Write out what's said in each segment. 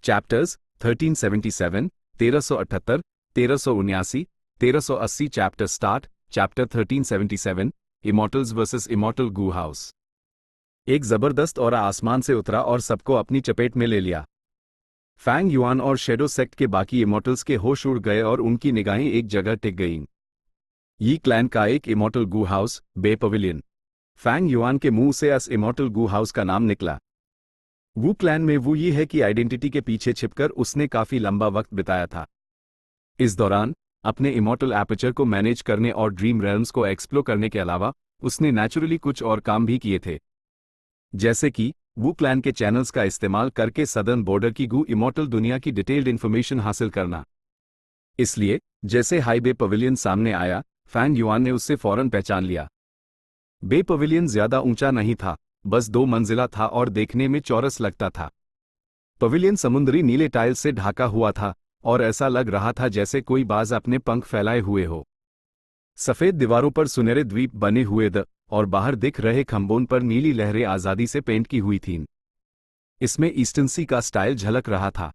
Chapters 1377, 1378, 1379, 1380 chapter start. Chapter 1377 immortals versus immortal Gu house. एक जबरदस्त aura आसमान से उतरा और सबको अपनी चपेट में ले लिया। फैंग युआन और शेडो सेक्ट के बाकी इमॉर्टल्स के होश उड़ गए और उनकी निगाहें एक जगह टिक गईं। यी क्लैन का एक इमॉर्टल गू हाउस, बे पवेलियन। फैंग युआन के मुंह से अस इमॉर्टल गू हाउस का नाम निकला। वू क्लैन में वो ये है कि आइडेंटिटी के पीछे छिपकर उसने काफी लंबा वक्त बिताया था। इस दौरान अपने इमॉर्टल एपर्चर को मैनेज करने और ड्रीम रेल्म्स को एक्सप्लोर करने के अलावा उसने नेचुरली कुछ और काम भी किए थे, जैसे कि वू क्लैन के चैनल्स का इस्तेमाल करके सदर्न बॉर्डर की गू इमॉर्टल दुनिया की डिटेल्ड इन्फॉर्मेशन हासिल करना। इसलिए जैसे हाई बे पवेलियन सामने आया, फैंग युआन ने उससे फौरन पहचान लिया। बे पवेलियन ज्यादा ऊंचा नहीं था, बस 2 मंजिला था और देखने में चौरस लगता था। पवेलियन समुद्री नीले टाइल से ढाका हुआ था और ऐसा लग रहा था जैसे कोई बाज अपने पंख फैलाए हुए हो। सफेद दीवारों पर सुनहरे द्वीप बने हुए और बाहर दिख रहे खंभों पर नीली लहरें आजादी से पेंट की हुई थीं। इसमें ईस्टर्न सी का स्टाइल झलक रहा था।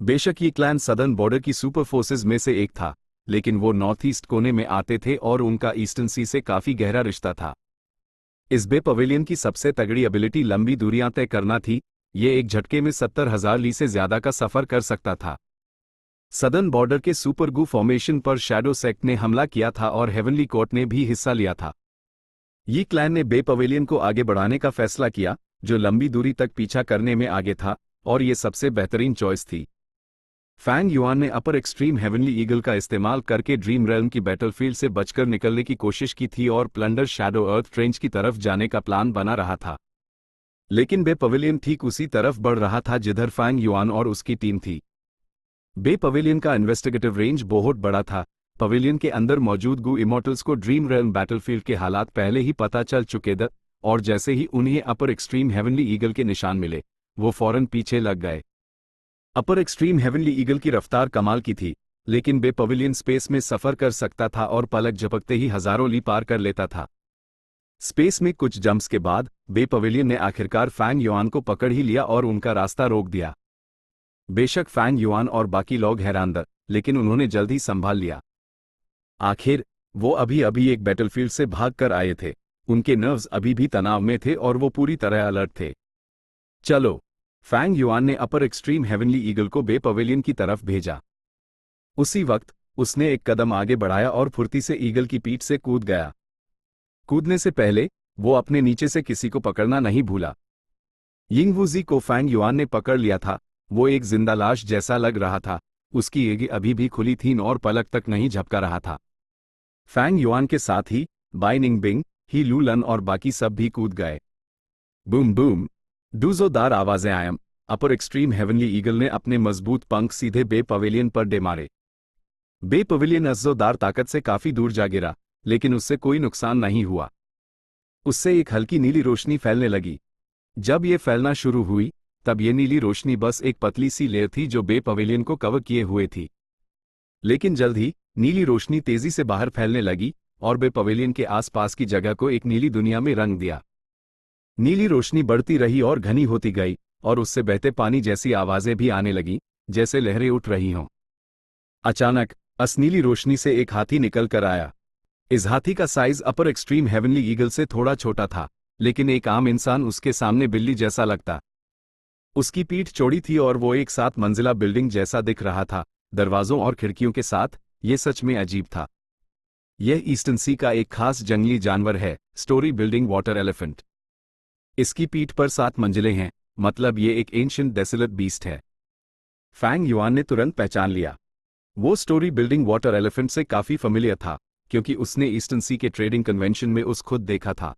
बेशक ये क्लैन सदर्न बॉर्डर की सुपर फोर्सेज में से एक था, लेकिन वो नॉर्थ ईस्ट कोने में आते थे और उनका ईस्टर्न सी से काफी गहरा रिश्ता था। इस बे पवेलियन की सबसे तगड़ी एबिलिटी लंबी दूरियां तय करना थी। ये एक झटके में 70,000 ली से ज्यादा का सफर कर सकता था। सदर्न बॉर्डर के सुपर गू फॉर्मेशन पर शैडो सेक्ट ने हमला किया था और हेवनली कोर्ट ने भी हिस्सा लिया था। यी क्लैन ने बे पवेलियन को आगे बढ़ाने का फैसला किया, जो लंबी दूरी तक पीछा करने में आगे था, और ये सबसे बेहतरीन चॉइस थी। फैंग युआन ने अपर एक्सट्रीम हेवनली ईगल का इस्तेमाल करके ड्रीम रेल्म की बैटलफील्ड से बचकर निकलने की कोशिश की थी और प्लंडर शैडो अर्थ ट्रेंच की तरफ जाने का प्लान बना रहा था। लेकिन बे पवेलियन ठीक उसी तरफ बढ़ रहा था जिधर फैंग युआन और उसकी टीम थी। बे पवेलियन का इन्वेस्टिगेटिव रेंज बहुत बड़ा था। पवेलियन के अंदर मौजूद गू इमॉर्टल्स को ड्रीम रेल्म बैटलफील्ड के हालात पहले ही पता चल चुके थे, और जैसे ही उन्हें अपर एक्सट्रीम हेवनली ईगल के निशान मिले, वो फौरन पीछे लग गए। अपर एक्सट्रीम हेवनली ईगल की रफ्तार कमाल की थी, लेकिन बे पवेलियन स्पेस में सफर कर सकता था और पलक झपकते ही हजारों ली पार कर लेता था। स्पेस में कुछ जंप्स के बाद बे पवेलियन ने आखिरकार फैंग युआन को पकड़ ही लिया और उनका रास्ता रोक दिया। बेशक फैंग युआन और बाकी लोग हैरान थे, लेकिन उन्होंने जल्द ही संभाल लिया। आखिर वो अभी एक बैटलफील्ड से भाग कर आए थे। उनके नर्व्स अभी भी तनाव में थे और वो पूरी तरह अलर्ट थे। चलो, फैंग युआन ने अपर एक्सट्रीम हेवनली ईगल को बे पवेलियन की तरफ भेजा। उसी वक्त उसने एक कदम आगे बढ़ाया और फुर्ती से ईगल की पीठ से कूद गया। कूदने से पहले वो अपने नीचे से किसी को पकड़ना नहीं भूला। यिंगवुजी को फैंग युआन ने पकड़ लिया था। वो एक जिंदा लाश जैसा लग रहा था, उसकी एगी अभी भी खुली थी और पलक तक नहीं झपका रहा था। फैंग युआन के साथ ही बाई निंगबिंग, ही लूलन और बाकी सब भी कूद गए। बूम बूम, डूजोदार आवाजें आयम। अपर एक्सट्रीम हेवनली ईगल ने अपने मजबूत पंख सीधे बे पवेलियन पर डे मारे। बे पवेलियन असजोदार ताकत से काफी दूर जा गिरा, लेकिन उससे कोई नुकसान नहीं हुआ। उससे एक हल्की नीली रोशनी फैलने लगी। जब ये फैलना शुरू हुई, तब ये नीली रोशनी बस एक पतली सी लेयर थी जो बे पवेलियन को कवर किए हुए थी। लेकिन जल्द ही नीली रोशनी तेजी से बाहर फैलने लगी और बे पवेलियन के आसपास की जगह को एक नीली दुनिया में रंग दिया। नीली रोशनी बढ़ती रही और घनी होती गई, और उससे बहते पानी जैसी आवाजें भी आने लगीं, जैसे लहरें उठ रही हों। अचानक अस नीली रोशनी से एक हाथी निकल कर आया। इस हाथी का साइज अपर एक्सट्रीम हेवनली ईगल से थोड़ा छोटा था, लेकिन एक आम इंसान उसके सामने बिल्ली जैसा लगता। उसकी पीठ चौड़ी थी और वो एक 7 मंजिला बिल्डिंग जैसा दिख रहा था, दरवाजों और खिड़कियों के साथ। ये सच में अजीब था। यह ईस्टर्न सी का एक खास जंगली जानवर है, स्टोरी बिल्डिंग वाटर एलिफेंट। इसकी पीठ पर 7 मंजिलें हैं, मतलब ये एक एंशिएंट डेसोलेट बीस्ट है। फैंग युआन ने तुरंत पहचान लिया। वो स्टोरी बिल्डिंग वाटर एलिफेंट से काफी फेमिलियर था, क्योंकि उसने ईस्टर्न सी के ट्रेडिंग कन्वेंशन में उस खुद देखा था।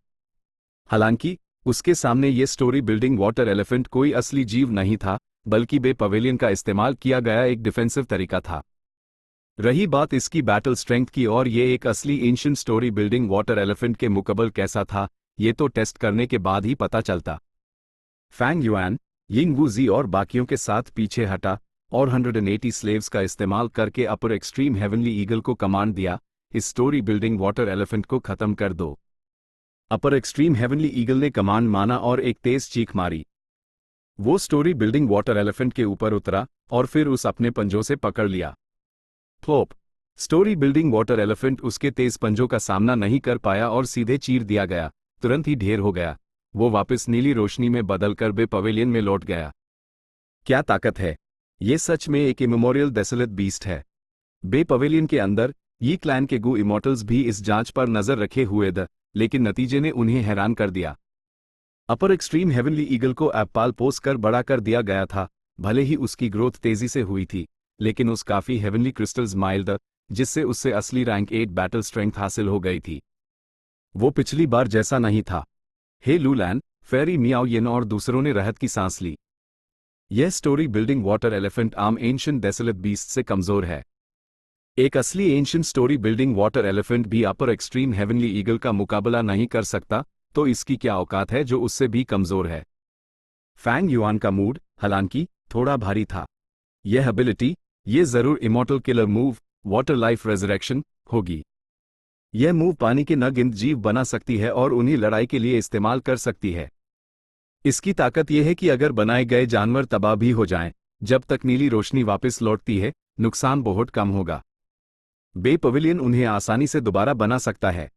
हालांकि उसके सामने ये स्टोरी बिल्डिंग वाटर एलिफेंट कोई असली जीव नहीं था, बल्कि बे पवेलियन का इस्तेमाल किया गया एक डिफेंसिव तरीका था। रही बात इसकी बैटल स्ट्रेंथ की, और ये एक असली ancient story building water elephant के मुकाबले कैसा था, ये तो टेस्ट करने के बाद ही पता चलता। फैंग युआन, यिंगवुजी और बाकियों के साथ पीछे हटा और 180 स्लेव्स का इस्तेमाल करके अपर एक्सट्रीम हेवनली ईगल को कमांड दिया, इस स्टोरी बिल्डिंग वाटर एलिफेंट को खत्म कर दो। अपर एक्सट्रीम हेवनली ईगल ने कमांड माना और एक तेज चीख मारी। वो स्टोरी बिल्डिंग वाटर एलिफेंट के ऊपर उतरा और फिर उस अपने पंजों से पकड़ लिया। Flop. Story building water elephant उसके तेज पंजों का सामना नहीं कर पाया और सीधे चीर दिया गया, तुरंत ही ढेर हो गया। वो वापस नीली रोशनी में बदलकर बे पवेलियन में लौट गया। क्या ताकत है! ये सच में एक इमेमोरियल डेसोलेट बीस्ट है। बे पवेलियन के अंदर ये क्लैन के गू इमॉर्टल्स भी इस जांच पर नजर रखे हुए थे, लेकिन नतीजे ने उन्हें हैरान कर दिया। अपर एक्सट्रीम हेवनली ईगल को एप्पाल पोस्ट कर बड़ा कर दिया गया था। भले ही उसकी ग्रोथ तेजी से हुई थी, लेकिन उस काफी हेवनली क्रिस्टल्स माइल्ड, जिससे उससे असली रैंक 8 बैटल स्ट्रेंथ हासिल हो गई थी। वो पिछली बार जैसा नहीं था। हे लूलैन, फेरी मियाओ येन और दूसरों ने राहत की सांस ली। यह स्टोरी बिल्डिंग वाटर एलिफेंट आम एंशिएंट डेसोलेट बीस्ट से कमजोर है। एक असली ancient story building water elephant भी अपर एक्सट्रीम हेवनली ईगल का मुकाबला नहीं कर सकता, तो इसकी क्या औकात है जो उससे भी कमजोर है। फैंग युआन का मूड, हालांकि, थोड़ा भारी था। यह एबिलिटी, ये जरूर immortal killer move, water life resurrection, होगी। यह मूव पानी के नगिनत जीव बना सकती है और उन्हें लड़ाई के लिए इस्तेमाल कर सकती है। इसकी ताकत यह है कि अगर बनाए गए जानवर तबाह भी हो जाएं, जब तक नीली रोशनी वापस लौटती है, नुकसान बहुत कम होगा। बे पवेलियन उन्हें आसानी से दोबारा बना सकता है।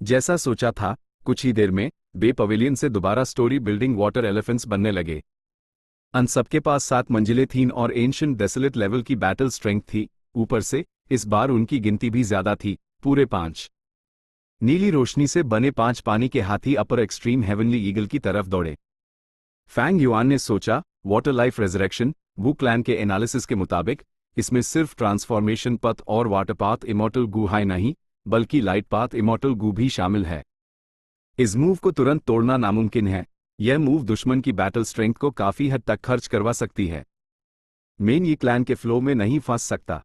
जैसा सोचा था, कुछ ही देर में बे पवेलियन से दोबारा स्टोरी बिल्डिंग वाटर एलिफेंट्स बनने लगे। अन सबके पास 7 मंजिलें थीं और एंशिएंट डेसोलेट लेवल की बैटल स्ट्रेंथ थी। ऊपर से इस बार उनकी गिनती भी ज्यादा थी, पूरे 5। नीली रोशनी से बने 5 पानी के हाथी अपर एक्सट्रीम हेवनली ईगल की तरफ दौड़े। फैंग युआन ने सोचा, वाटर लाइफ रेजरेक्शन, वू क्लैन के एनालिसिस के मुताबिक, इसमें सिर्फ ट्रांसफॉर्मेशन पथ और वाटर पाथ इमॉर्टल गू हाई नहीं, बल्कि लाइट पाथ इमॉर्टल गू भी शामिल है। इस मूव को तुरंत तोड़ना नामुमकिन है। यह मूव दुश्मन की बैटल स्ट्रेंथ को काफी हद तक खर्च करवा सकती है। मेन ये क्लैन के फ्लो में नहीं फंस सकता।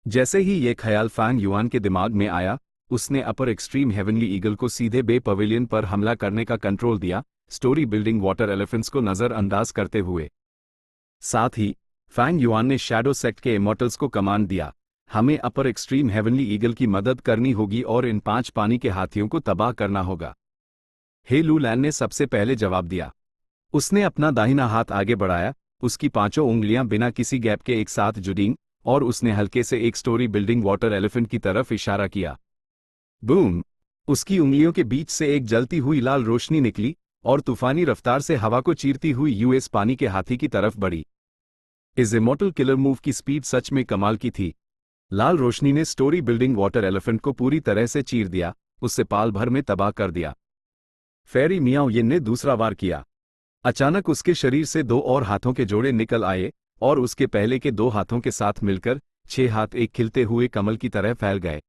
जैसे ही ये ख्याल फैंग युआन के दिमाग में आया, उसने अपर एक्सट्रीम हेवनली ईगल को सीधे बे पवेलियन पर हमला करने का कंट्रोल दिया, स्टोरी बिल्डिंग वाटर एलिफेंट्स को नजरअंदाज करते हुए। साथ ही फैंग युआन ने शैडो सेक्ट के इमॉर्टल्स को कमांड दिया, हमें अपर एक्सट्रीम हेवनली ईगल की मदद करनी होगी और इन 5 पानी के हाथियों को तबाह करना होगा। हे लूलैन ने सबसे पहले जवाब दिया। उसने अपना दाहिना हाथ आगे बढ़ाया, उसकी 5 उंगलियां बिना किसी गैप के एक साथ जुड़ीं, और उसने हल्के से एक स्टोरी बिल्डिंग वाटर एलिफेंट की तरफ इशारा किया। बूम! उसकी उंगलियों के बीच से एक जलती हुई लाल रोशनी निकली और तूफानी रफ्तार से हवा को चीरती हुई यूएस पानी के हाथी की तरफ बढ़ी। इस इमॉर्टल किलर मूव की स्पीड सच में कमाल की थी। लाल रोशनी ने स्टोरी बिल्डिंग वाटर एलिफेंट को पूरी तरह से चीर दिया, उससे पाल भर में तबाह कर दिया। फेरी मियाओ येन ने दूसरा वार किया। अचानक उसके शरीर से 2 और हाथों के जोड़े निकल आए और उसके पहले के 2 हाथों के साथ मिलकर 6 हाथ एक खिलते हुए कमल की तरह फैल गए।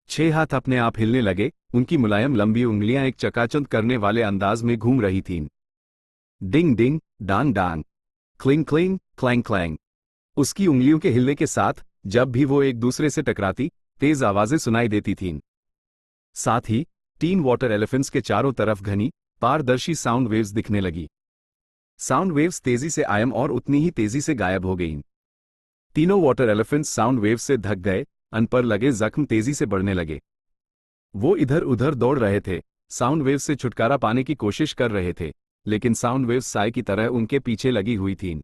6 हाथ अपने आप हिलने लगे, उनकी मुलायम लंबी उंगलियां एक चकाचौंध करने वाले अंदाज में घूम रही थीं। डिंग डिंग, डांग डांग, क्लिंग क्लिंग, क्लैंग क्लैंग। उसकी उंगलियों के हिलने के साथ जब भी वो एक दूसरे से टकराती, तेज आवाजें सुनाई देती थीं। साथ ही 3 वाटर एलिफेंट्स के चारों तरफ घनी, पारदर्शी साउंड वेव्स दिखने लगी। साउंड वेव्स तेजी से आयम और उतनी ही तेजी से गायब हो गईं। तीनों वाटर एलिफेंट्स साउंड वेव्स से धक गए, अन पर लगे जख्म तेजी से बढ़ने लगे। वो इधर उधर दौड़ रहे थे, साउंड वेव्स से छुटकारा पाने की कोशिश कर रहे थे, लेकिन साउंड वेव्स साए की तरह उनके पीछे लगी हुई थीं।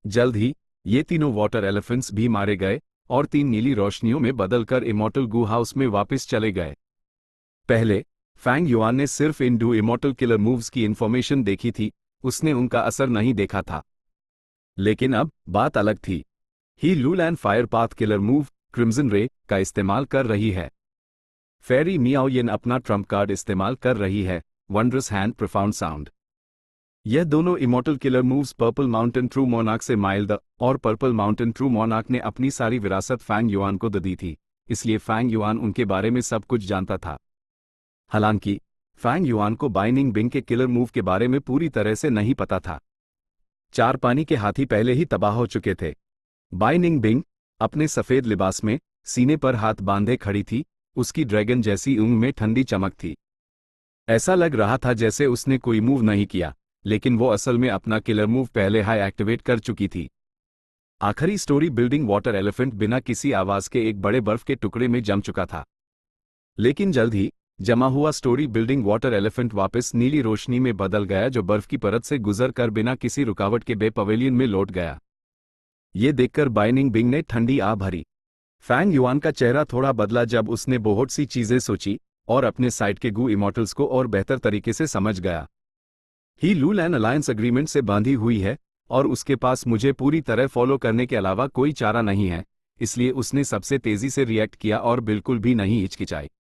जल्द ही ये तीनों वाटर एलिफेंट्स भी मारे गए और 3 नीली रोशनियों में बदलकर इमॉर्टल गू हाउस में वापस चले गए। पहले फैंग युआन ने सिर्फ इन 2 इमॉर्टल किलर मूव्स की इंफॉर्मेशन देखी थी, उसने उनका असर नहीं देखा था। लेकिन अब बात अलग थी। ही लूलैन fire path killer move, crimson ray, का इस्तेमाल कर रही है। फेरी मियाओ येन अपना ट्रम्प कार्ड इस्तेमाल कर रही है, वंडरस हैंड प्रोफाउंड साउंड। यह दोनों immortal killer moves purple mountain true monarch से माइल्ड, और पर्पल माउंटेन ट्रू मोनार्क ने अपनी सारी विरासत फैंग युआन को दे दी थी, इसलिए फैंग युआन उनके बारे में सब कुछ जानता था। हालांकि फैंग युआन को बाइनिंग बिंग के किलर मूव के बारे में पूरी तरह से नहीं पता था। 4 पानी के हाथी पहले ही तबाह हो चुके थे। बाइनिंग बिंग अपने सफेद लिबास में सीने पर हाथ बांधे खड़ी थी, उसकी ड्रैगन जैसी ऊँग में ठंडी चमक थी। ऐसा लग रहा था जैसे उसने कोई मूव नहीं किया, लेकिन वो असल में अपना किलर मूव पहले हाई एक्टिवेट कर चुकी थी। आखिरी स्टोरी बिल्डिंग वाटर एलिफेंट बिना किसी आवाज के एक बड़े बर्फ के टुकड़े में जम चुका था। लेकिन जल्द ही जमा हुआ स्टोरी बिल्डिंग वाटर एलिफेंट वापस नीली रोशनी में बदल गया जो बर्फ की परत से गुजर कर बिना किसी रुकावट के बे पवेलियन में लौट गया। ये देखकर बाइनिंग बिंग ने ठंडी आ भरी। फैंग युआन का चेहरा थोड़ा बदला जब उसने बहुत सी चीजें सोची और अपने साइड के गू इमॉर्टल्स को और बेहतर तरीके से समझ गया। ही लूल एन अलायंस अग्रीमेंट से बांधी हुई है और उसके पास मुझे पूरी तरह फॉलो करने के अलावा कोई चारा नहीं है, इसलिए उसने सबसे तेजी से रिएक्ट किया और बिल्कुल भी नहीं हिचकिचाई।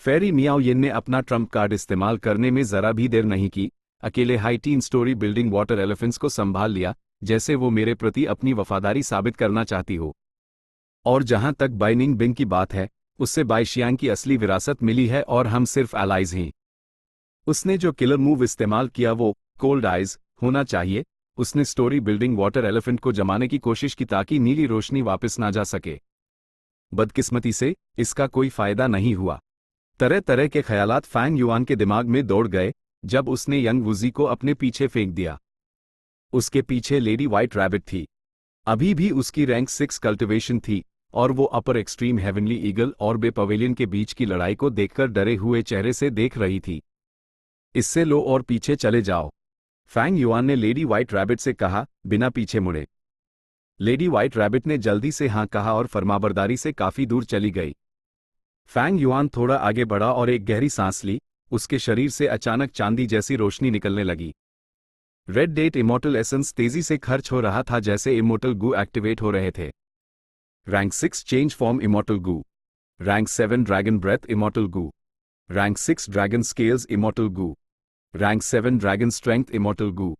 फेरी मियाओ येन ने अपना ट्रम्प कार्ड इस्तेमाल करने में जरा भी देर नहीं की, अकेले high tin story building water elephants को संभाल लिया जैसे वो मेरे प्रति अपनी वफादारी साबित करना चाहती हो। और जहां तक बाइनिंग बिंग की बात है, उससे बाइशियांग की असली विरासत मिली है और हम सिर्फ एलाइज हैं। उसने जो किलर मूव इस्तेमाल किया वो कोल्ड आइज होना चाहिए। उसने स्टोरी बिल्डिंग वाटर एलिफेंट को जमाने की कोशिश की ताकि नीली रोशनी वापस ना जा सके। बदकिस्मती से इसका कोई फायदा नहीं हुआ। तरह तरह के ख्यालात फैंग युआन के दिमाग में दौड़ गए जब उसने यंग वुजी को अपने पीछे फेंक दिया। उसके पीछे लेडी व्हाइट रैबिट थी। अभी भी उसकी रैंक 6 कल्टिवेशन थी और वो अपर एक्सट्रीम हेवनली ईगल और बे पवेलियन के बीच की लड़ाई को देखकर डरे हुए चेहरे से देख रही थी। इससे लो और पीछे चले जाओ, फैंग युआन ने लेडी व्हाइट रैबिट से कहा, बिना पीछे मुड़े। लेडी व्हाइट रैबिट ने जल्दी से हाँ कहा और फरमाबरदारी से काफी दूर चली गई। फैंग युआन थोड़ा आगे बढ़ा और एक गहरी सांस ली। उसके शरीर से अचानक चांदी जैसी रोशनी निकलने लगी। रेड डेट इमॉर्टल एसेंस तेजी से खर्च हो रहा था जैसे इमॉर्टल गू एक्टिवेट हो रहे थे। रैंक 6 चेंज फॉर्म इमॉर्टल गू, रैंक 7 ड्रैगन ब्रेथ इमॉर्टल गू, रैंक 6 ड्रैगन स्केल्स इमॉर्टल गू, रैंक 7 ड्रैगन स्ट्रेंथ इमॉर्टल गू।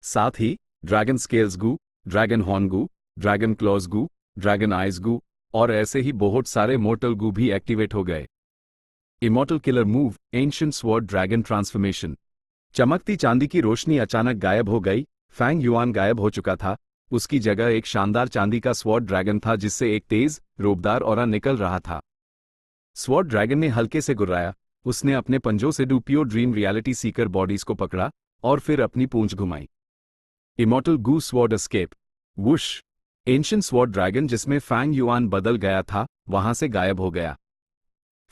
साथ ही ड्रैगन स्केल्स गू, ड्रैगन हॉर्न गू, ड्रैगन क्लॉज गू, ड्रैगन आइज गू और ऐसे ही बहुत सारे मोर्टल गू भी एक्टिवेट हो गए। Immortal killer move ancient sword dragon transformation. चमकती चांदी की रोशनी अचानक गायब हो गई। फैंग युआन गायब हो चुका था। उसकी जगह एक शानदार चांदी का स्वॉर्ड ड्रैगन था जिससे एक तेज रोबदार ऑरा निकल रहा था। स्वॉर्ड ड्रैगन ने हल्के से गुर्राया। उसने अपने पंजों से डुपियो ड्रीम रियलिटी सीकर बॉडीज को पकड़ा और फिर अपनी पूंछ घुमाई। Immortal Gu sword escape whoosh. Ancient sword dragon जिसमें फैंग युआन बदल गया था वहां से गायब हो गया।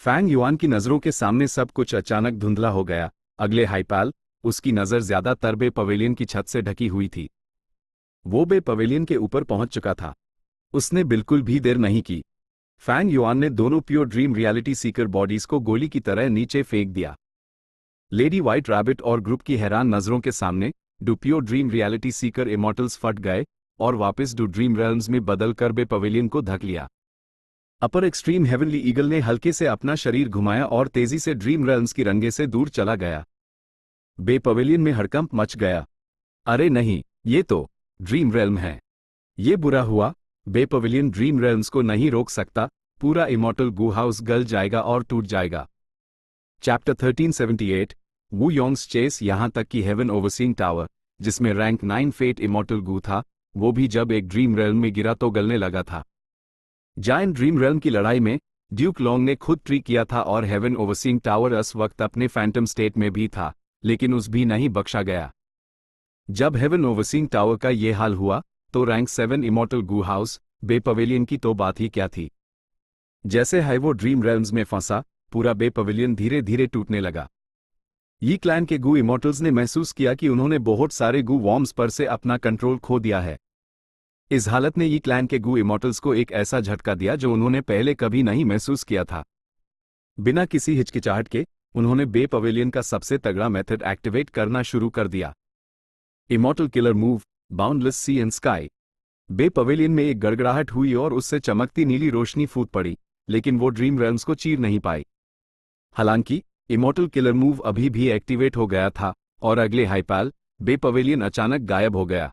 फैंग युआन की नजरों के सामने सब कुछ अचानक धुंधला हो गया। अगले हाइपाल उसकी नजर ज्यादातर बे पवेलियन की छत से ढकी हुई थी। वो बे पवेलियन के ऊपर पहुंच चुका था। उसने बिल्कुल भी देर नहीं की। फैंग युआन ने दोनों pure dream reality seeker bodies को गोली की तरह नीचे फेंक दिया। लेडी व्हाइट रैबिट और ग्रुप की हैरान नजरों के सामने do pure dream reality Sikar immortals फट गए और वापस डू ड्रीम रेल्म्स में बदलकर बे पवेलियन को धक लिया। अपर एक्सट्रीम हेवनली ईगल ने हल्के से अपना शरीर घुमाया और तेजी से ड्रीम रेल्म्स की रंगे से दूर चला गया। बे पवेलियन में हड़कंप मच गया। अरे नहीं, ये तो ड्रीम रेल्म है। ये बुरा हुआ। बे पवेलियन ड्रीम रेल्म्स को नहीं रोक सकता। पूरा इमॉर्टल गू हाउस गल जाएगा और टूट जाएगा। चैप्टर 1378 वू योंग्स चेस। यहां तक कि हेवन ओवरसीइंग टावर जिसमें रैंक 9 फेट इमॉर्टल गू था वो भी जब एक ड्रीम रेल्म में गिरा तो गलने लगा था। जायंट ड्रीम रेल्म की लड़ाई में ड्यूक लॉन्ग ने खुद ट्री किया था और हेवन ओवरसीइंग टावर उस वक्त अपने फैंटम स्टेट में भी था, लेकिन उस भी नहीं बख्शा गया। जब हेवन ओवरसीइंग टावर का ये हाल हुआ तो रैंक 7 इमॉर्टल गू हाउस बे पवेलियन की तो बात ही क्या थी। जैसे है वो ड्रीम रेल्म्स में फंसा, पूरा बे पवेलियन धीरे धीरे टूटने लगा। ये क्लैन के गू इमॉर्टल्स ने महसूस किया कि उन्होंने बहुत सारे गू वॉर्म्स पर से अपना कंट्रोल खो दिया है। इस हालत ने ये क्लैन के गू इमॉर्टल्स को एक ऐसा झटका दिया जो उन्होंने पहले कभी नहीं महसूस किया था। बिना किसी हिचकिचाहट के उन्होंने बे पवेलियन का सबसे तगड़ा मेथड एक्टिवेट करना शुरू कर दिया। Immortal killer move boundless sea and sky. Bay pavilion में एक गड़गड़ाहट हुई और उससे चमकती नीली रोशनी फूट पड़ी, लेकिन वो ड्रीम रेल्म्स को चीर नहीं पाई। हालांकि इमॉर्टल किलर मूव अभी भी एक्टिवेट हो गया था और अगले हाइपाल बे पवेलियन अचानक गायब हो गया।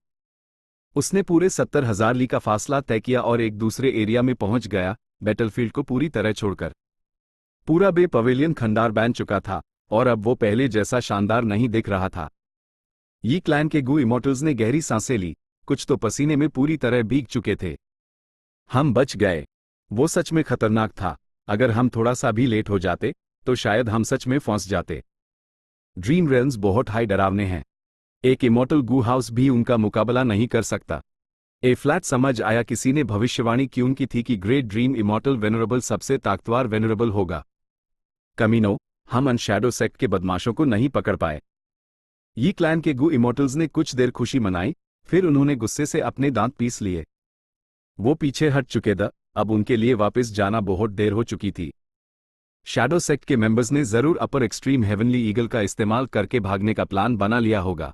उसने पूरे 70,000 ली का फासला तय किया और एक दूसरे एरिया में पहुंच गया, बैटलफील्ड को पूरी तरह छोड़कर। पूरा बे पवेलियन खंडार बन चुका था और अब वो पहले जैसा शानदार नहीं दिख रहा था। ये क्लैन के गू इमॉर्टल्स ने गहरी सांसें ली। कुछ तो पसीने में पूरी तरह भीग चुके थे। हम बच गए। वो सच में खतरनाक था। अगर हम थोड़ा सा भी लेट हो जाते तो शायद हम सच में फंस जाते। ड्रीम रेल्म्स बहुत हाई डरावने हैं। एक इमॉर्टल गू हाउस भी उनका मुकाबला नहीं कर सकता। ए फ्लैट समझ आया। किसी ने भविष्यवाणी क्यों की थी कि ग्रेट ड्रीम इमॉर्टल वेनरेबल सबसे ताकतवर वेनरेबल होगा। कमीनो, हम अनशैडो सेक्ट के बदमाशों को नहीं पकड़ पाए। ये क्लैन के गू इमोर्टल्स ने कुछ देर खुशी मनाई, फिर उन्होंने गुस्से से अपने दांत पीस लिए। वो पीछे हट चुके थे, अब उनके लिए वापस जाना बहुत देर हो चुकी थी। शैडो सेक्ट के मेंबर्स ने जरूर अपर एक्सट्रीम हेवनली ईगल का इस्तेमाल करके भागने का प्लान बना लिया होगा।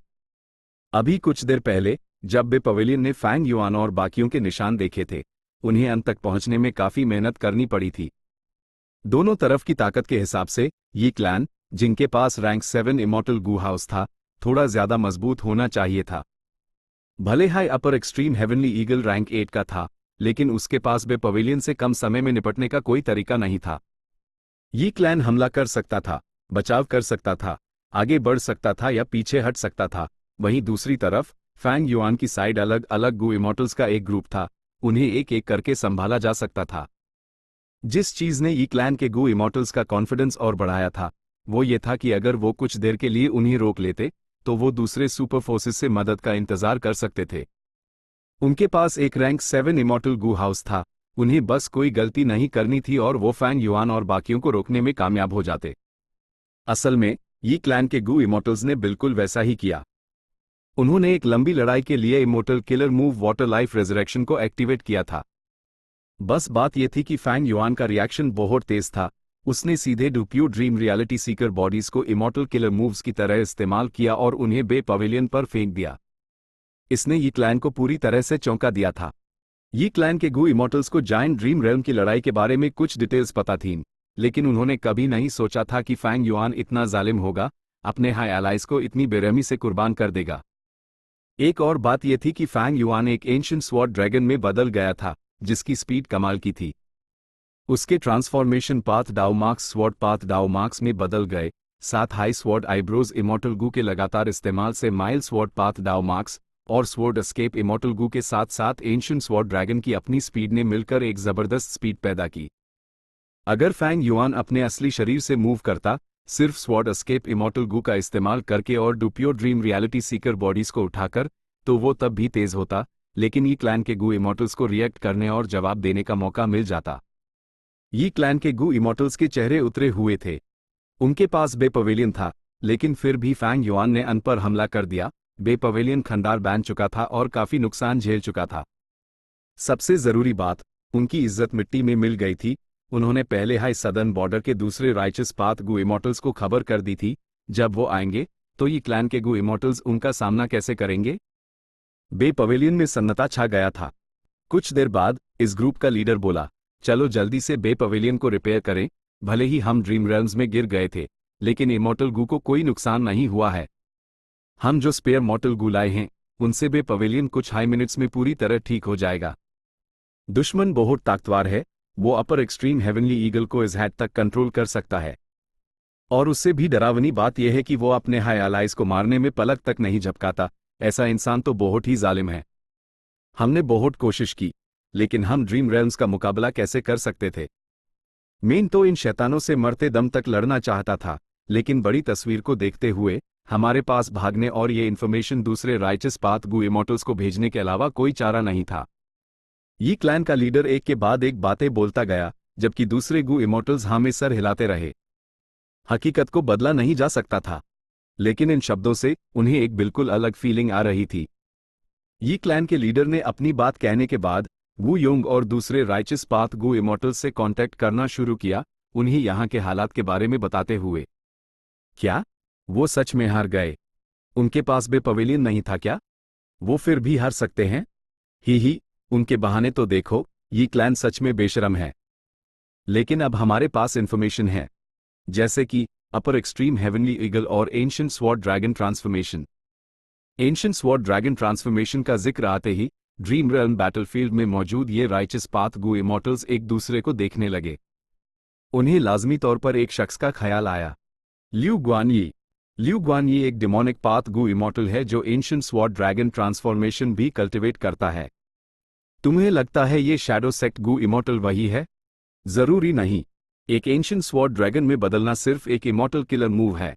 अभी कुछ देर पहले जब बे पवेलियन ने फैंग युआन और बाकियों के निशान देखे थे, उन्हें अंत तक पहुंचने में काफी मेहनत करनी पड़ी थी। दोनों तरफ की ताकत के हिसाब से ये क्लैन, जिनके पास रैंक 7 इमॉर्टल गू हाउस था, थोड़ा ज्यादा मजबूत होना चाहिए था। भले हाई अपर एक्सट्रीम हेवनली ईगल रैंक 8 का था, लेकिन उसके पास बे पवेलियन से कम समय में निपटने का कोई तरीका नहीं था। ये क्लैन हमला कर सकता था, बचाव कर सकता था, आगे बढ़ सकता था या पीछे हट सकता था। वहीं दूसरी तरफ फैंग युआन की साइड अलग अलग गू इमॉर्टल्स का एक ग्रुप था, उन्हें एक एक करके संभाला जा सकता था। जिस चीज ने ये क्लैन के गू इमॉर्टल्स का कॉन्फिडेंस और बढ़ाया था, वो ये था कि अगर वो कुछ देर के लिए उन्हें रोक लेते, तो वो दूसरे सुपर फोर्सेस से मदद का इंतजार कर सकते थे। उनके पास एक रैंक 7 इमॉर्टल गू हाउस था, उन्हें बस कोई गलती नहीं करनी थी और वो फैंग युआन और बाकियों को रोकने में कामयाब हो जाते। असल में ये क्लैन के गू इमॉर्टल्स ने बिल्कुल वैसा ही किया। उन्होंने एक लंबी लड़ाई के लिए immortal killer move water life resurrection को एक्टिवेट किया था। बस बात यह थी कि फैंग युआन का रिएक्शन बहुत तेज था। उसने सीधे डुप्यू ड्रीम रियलिटी सीकर बॉडीज को इमॉर्टल किलर मूव्स की तरह इस्तेमाल किया और उन्हें बे पवेलियन पर फेंक दिया। इसने ये क्लैन को पूरी तरह से चौंका दिया था। ये क्लैन के गू इमॉर्टल्स को जायंट ड्रीम रेल्म की लड़ाई के बारे में कुछ डिटेल्स पता थीं, लेकिन उन्होंने कभी नहीं सोचा था कि फैंग युआन इतना जालिम होगा, अपने हाई एलाइज को इतनी बेरहमी से कुर्बान कर देगा। एक और बात यह थी कि फैंग युआन एक एंशिएंट स्वॉर्ड ड्रैगन में बदल गया था, जिसकी स्पीड कमाल की थी। उसके ट्रांसफॉर्मेशन पाथ डाउ मार्क्स स्वॉर्ड पाथ डाउ मार्क्स में बदल गए, साथ हाई स्वॉर्ड आईब्रोज इमॉर्टल गू के लगातार इस्तेमाल से माइल स्वॉर्ड पाथ डाउ मार्क्स और स्वॉर्ड एस्केप इमॉर्टल गू के साथ साथ एंशिएंट स्वॉर्ड ड्रैगन की अपनी स्पीड ने मिलकर एक जबरदस्त स्पीड पैदा की। अगर फैंग युआन अपने असली शरीर से मूव करता, सिर्फ स्वॉर्ड एस्केप इमॉर्टल गू का इस्तेमाल करके और डुप्यो ड्रीम रियलिटी सीकर बॉडीज को उठाकर, तो वो तब भी तेज होता, लेकिन ये क्लैन के गू इमॉर्टल्स को रिएक्ट करने और जवाब देने का मौका मिल जाता। ये क्लैन के गू इमॉर्टल्स के चेहरे उतरे हुए थे। उनके पास बे पवेलियन था, लेकिन फिर भी फैंग युआन ने अन पर हमला कर दिया। बे पवेलियन खंडार बन चुका था और काफी नुकसान झेल चुका था। सबसे जरूरी बात, उनकी इज्जत मिट्टी में मिल गई थी। उन्होंने पहले हाई सदर्न बॉर्डर के दूसरे राइचस पाथ गू इमॉर्टल्स को खबर कर दी थी, जब वो आएंगे तो ये क्लैन के गू इमॉर्टल्स उनका सामना कैसे करेंगे। बे पवेलियन में सन्नाटा छा गया था। कुछ देर बाद इस ग्रुप का लीडर बोला, चलो जल्दी से बे पवेलियन को रिपेयर करें। भले ही हम ड्रीम रेल्म्स में गिर गए थे, लेकिन इमॉर्टल गू को कोई नुकसान नहीं हुआ है। हम जो स्पेयर मॉर्टल गू लाए हैं, उनसे बे पवेलियन कुछ हाई मिनट्स में पूरी तरह ठीक हो जाएगा। दुश्मन बहुत ताकतवर है, वो अपर एक्सट्रीम हेवनली ईगल को इस हद तक कंट्रोल कर सकता है। और उससे भी डरावनी बात यह है कि वो अपने हाई एलाइज को मारने में पलक तक नहीं झपकाता। ऐसा इंसान तो बहुत ही जालिम है। हमने बहुत कोशिश की, लेकिन हम ड्रीम रेल्म्स का मुकाबला कैसे कर सकते थे। मेन तो इन शैतानों से मरते दम तक लड़ना चाहता था, लेकिन बड़ी तस्वीर को देखते हुए हमारे पास भागने और ये इन्फॉर्मेशन दूसरे राइचस पाथ गू इमॉर्टल्स को भेजने के अलावा कोई चारा नहीं था। ये क्लैन का लीडर एक के बाद एक बातें बोलता गया, जबकि दूसरे गू इमॉर्टल्स हाँ में सर हिलाते रहे। हकीकत को बदला नहीं जा सकता था, लेकिन इन शब्दों से उन्हें एक बिल्कुल अलग फीलिंग आ रही थी। ये क्लैन के लीडर ने अपनी बात कहने के बाद वू योंग और दूसरे राइचस पाथ गू इमॉर्टल्स से कांटेक्ट करना शुरू किया, उन्हें यहाँ के हालात के बारे में बताते हुए। क्या वो सच में हार गए? उनके पास बे पवेलियन नहीं था क्या? वो फिर भी हार सकते हैं? ही उनके बहाने तो देखो, ये क्लैन सच में बेशरम है। लेकिन अब हमारे पास इन्फॉर्मेशन है, जैसे कि अपर एक्सट्रीम हेवनली ईगल और ancient sword dragon transformation. Ancient sword dragon transformation का जिक्र आते ही ड्रीम रेल्म बैटलफील्ड में मौजूद ये राइचस पाथ गू इमॉर्टल्स एक दूसरे को देखने लगे। उन्हें लाजमी तौर पर एक शख्स का ख्याल आया, ल्यू ग्वानयी। ल्यू ग्वानयी एक डिमोनिक पाथ गू इमॉर्टल है जो एंशिएंट स्वॉर्ड ड्रैगन ट्रांसफॉर्मेशन भी कल्टिवेट करता है। तुम्हें लगता है ये शैडो सेक्ट गू इमॉर्टल वही है? जरूरी नहीं। एक एंशिएंट स्वॉर्ड ड्रैगन में बदलना सिर्फ एक इमॉर्टल किलर मूव है।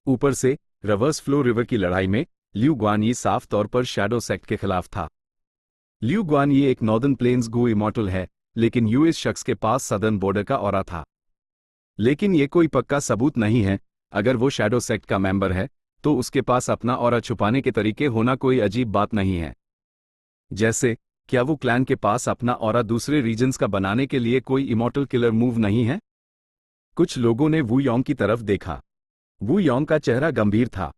ऊपर से रिवर्स फ्लो रिवर की लड़ाई में ल्यू ग्वानयी साफ तौर पर शैडो सेक्ट के खिलाफ था। ल्यू ग्वानयी एक नॉर्दर्न प्लेन्स गू इमॉर्टल है, लेकिन यूएस शख्स के पास सदर्न बॉर्डर का ऑरा था। लेकिन ये कोई पक्का सबूत नहीं है। अगर वो शैडो सेक्ट का मेंबर है तो उसके पास अपना ऑरा छुपाने के तरीके होना कोई अजीब बात नहीं है। जैसे, क्या वो क्लैन के पास अपना ऑरा दूसरे रीजन्स का बनाने के लिए कोई इमॉर्टल किलर मूव नहीं है? कुछ लोगों ने वू योंग की तरफ देखा। वू योंग का चेहरा गंभीर था।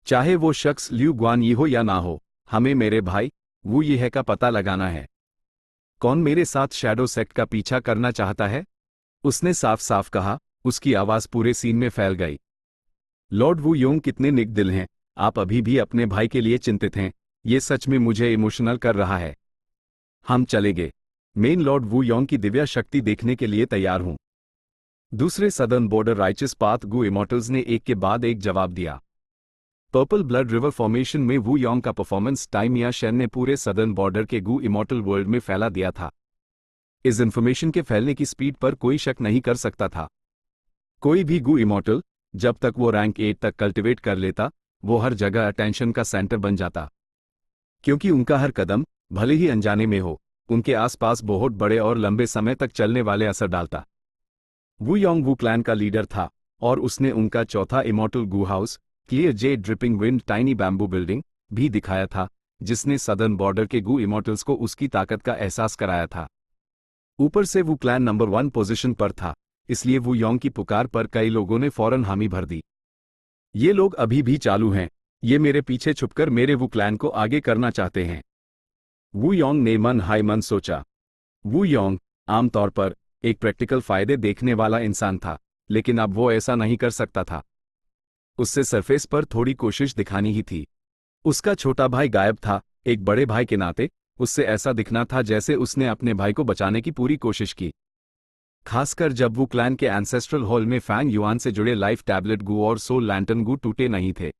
चाहे वो शख्स ल्यू ग्वान यी हो या ना हो, हमें मेरे भाई वू यीहे का पता लगाना है। कौन मेरे साथ शैडो सेक्ट का पीछा करना चाहता है? उसने साफ साफ कहा, उसकी आवाज पूरे सीन में फैल गई। लॉर्ड वू योंग कितने नेक दिल हैं, आप अभी भी अपने भाई के लिए चिंतित हैं, ये सच में मुझे इमोशनल कर रहा है। हम चलेंगे। मेन लॉर्ड वू योंग की दिव्या शक्ति देखने के लिए तैयार हूं। दूसरे southern border righteous path Gu immortals ने एक के बाद एक जवाब दिया। पर्पल ब्लड रिवर फॉर्मेशन में वू योंग का परफॉर्मेंस टाइम या शेन ने पूरे सदर्न बॉर्डर के गू इमॉर्टल वर्ल्ड में फैला दिया था। इस इंफॉर्मेशन के फैलने की स्पीड पर कोई शक नहीं कर सकता था। कोई भी गू इमॉर्टल, जब तक वो रैंक 8 तक कल्टिवेट कर लेता, वो हर जगह अटेंशन का सेंटर बन जाता। क्योंकि उनका हर कदम, भले ही अनजाने में हो, उनके आसपास बहुत बड़े और लंबे समय तक चलने वाले असर डालता। वू योंग वू क्लैन का लीडर था और उसने उनका चौथा immortal Gu house, clear jade dripping wind tiny bamboo building, भी दिखाया था, जिसने सदर्न बॉर्डर के गू इमॉर्टल्स को उसकी ताकत का एहसास कराया था। ऊपर से वू क्लैन नंबर 1 पोजीशन पर था, इसलिए वू योंग की पुकार पर कई लोगों ने फौरन हामी भर दी। ये लोग अभी भी चालू हैं, ये मेरे पीछे छुपकर मेरे वू क्लैन को आगे करना चाहते हैं। वू योंग ने मन हाय मन सोचा। वू योंग आमतौर पर एक प्रैक्टिकल फायदे देखने वाला इंसान था, लेकिन अब वो ऐसा नहीं कर सकता था। उससे सरफेस पर थोड़ी कोशिश दिखानी ही थी। उसका छोटा भाई गायब था, एक बड़े भाई के नाते उससे ऐसा दिखना था जैसे उसने अपने भाई को बचाने की पूरी कोशिश की। खासकर जब वो क्लैन के एंसेस्ट्रल हॉल में फैंग युआन से जुड़े लाइफ टैबलेट गू और सोल लैंटर्न गू टूटे नहीं थे।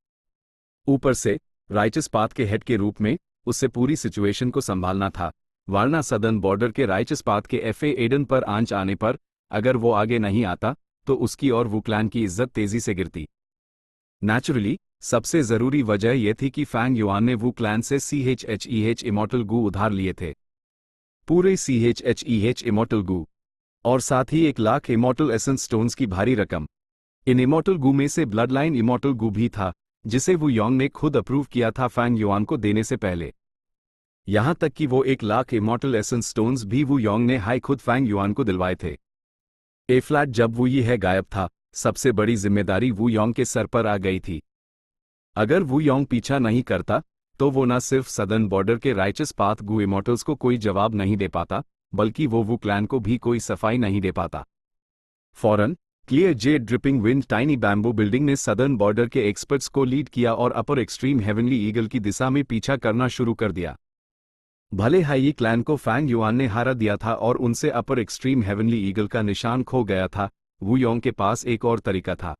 ऊपर से राइचस पाथ के हेड के रूप में उससे पूरी सिचुएशन को संभालना था, वरना सदर्न बॉर्डर के राइचस पाथ के एफए एडन पर आंच आने पर अगर वो आगे नहीं आता तो उसकी और वू क्लैन की इज्जत तेजी से गिरती। नेचुरली, सबसे जरूरी वजह यह थी कि फैंग युआन ने वू क्लैन से CHEH इमॉर्टल गू उधार लिए थे। पूरे CHEH इमॉर्टल गू, और साथ ही 1,00,000 इमॉर्टल एसेंस स्टोन्स की भारी रकम। इन इमॉर्टल गू में से ब्लड लाइन इमॉर्टल गू भी था, जिसे वू योंग ने खुद अप्रूव किया था फैंग युआन को देने से पहले। यहां तक कि वो 1,00,000 इमॉर्टल एसेंस स्टोन्स भी वू योंग ने हाई खुद फैंग युआन को दिलवाए थे। ए फ्लैट जब वू यीहे गायब था, सबसे बड़ी जिम्मेदारी वू योंग के सर पर आ गई थी। अगर वू योंग पीछा नहीं करता तो वो न सिर्फ सदर्न बॉर्डर के राइचस पाथ गू इमॉर्टल्स को कोई जवाब नहीं दे पाता, बल्कि वो वू क्लैन को भी कोई सफाई नहीं दे पाता। फौरन clear jade dripping wind tiny bamboo building ने सदर्न बॉर्डर के एक्सपर्ट्स को लीड किया और अपर एक्सट्रीम हेवनली ईगल की दिशा में पीछा करना शुरू कर दिया। भले हाई क्लैन को फैंग युआन ने हारा दिया था और उनसे अपर एक्सट्रीम हेवनली ईगल का निशान खो गया था, वू योंग के पास एक और तरीका था।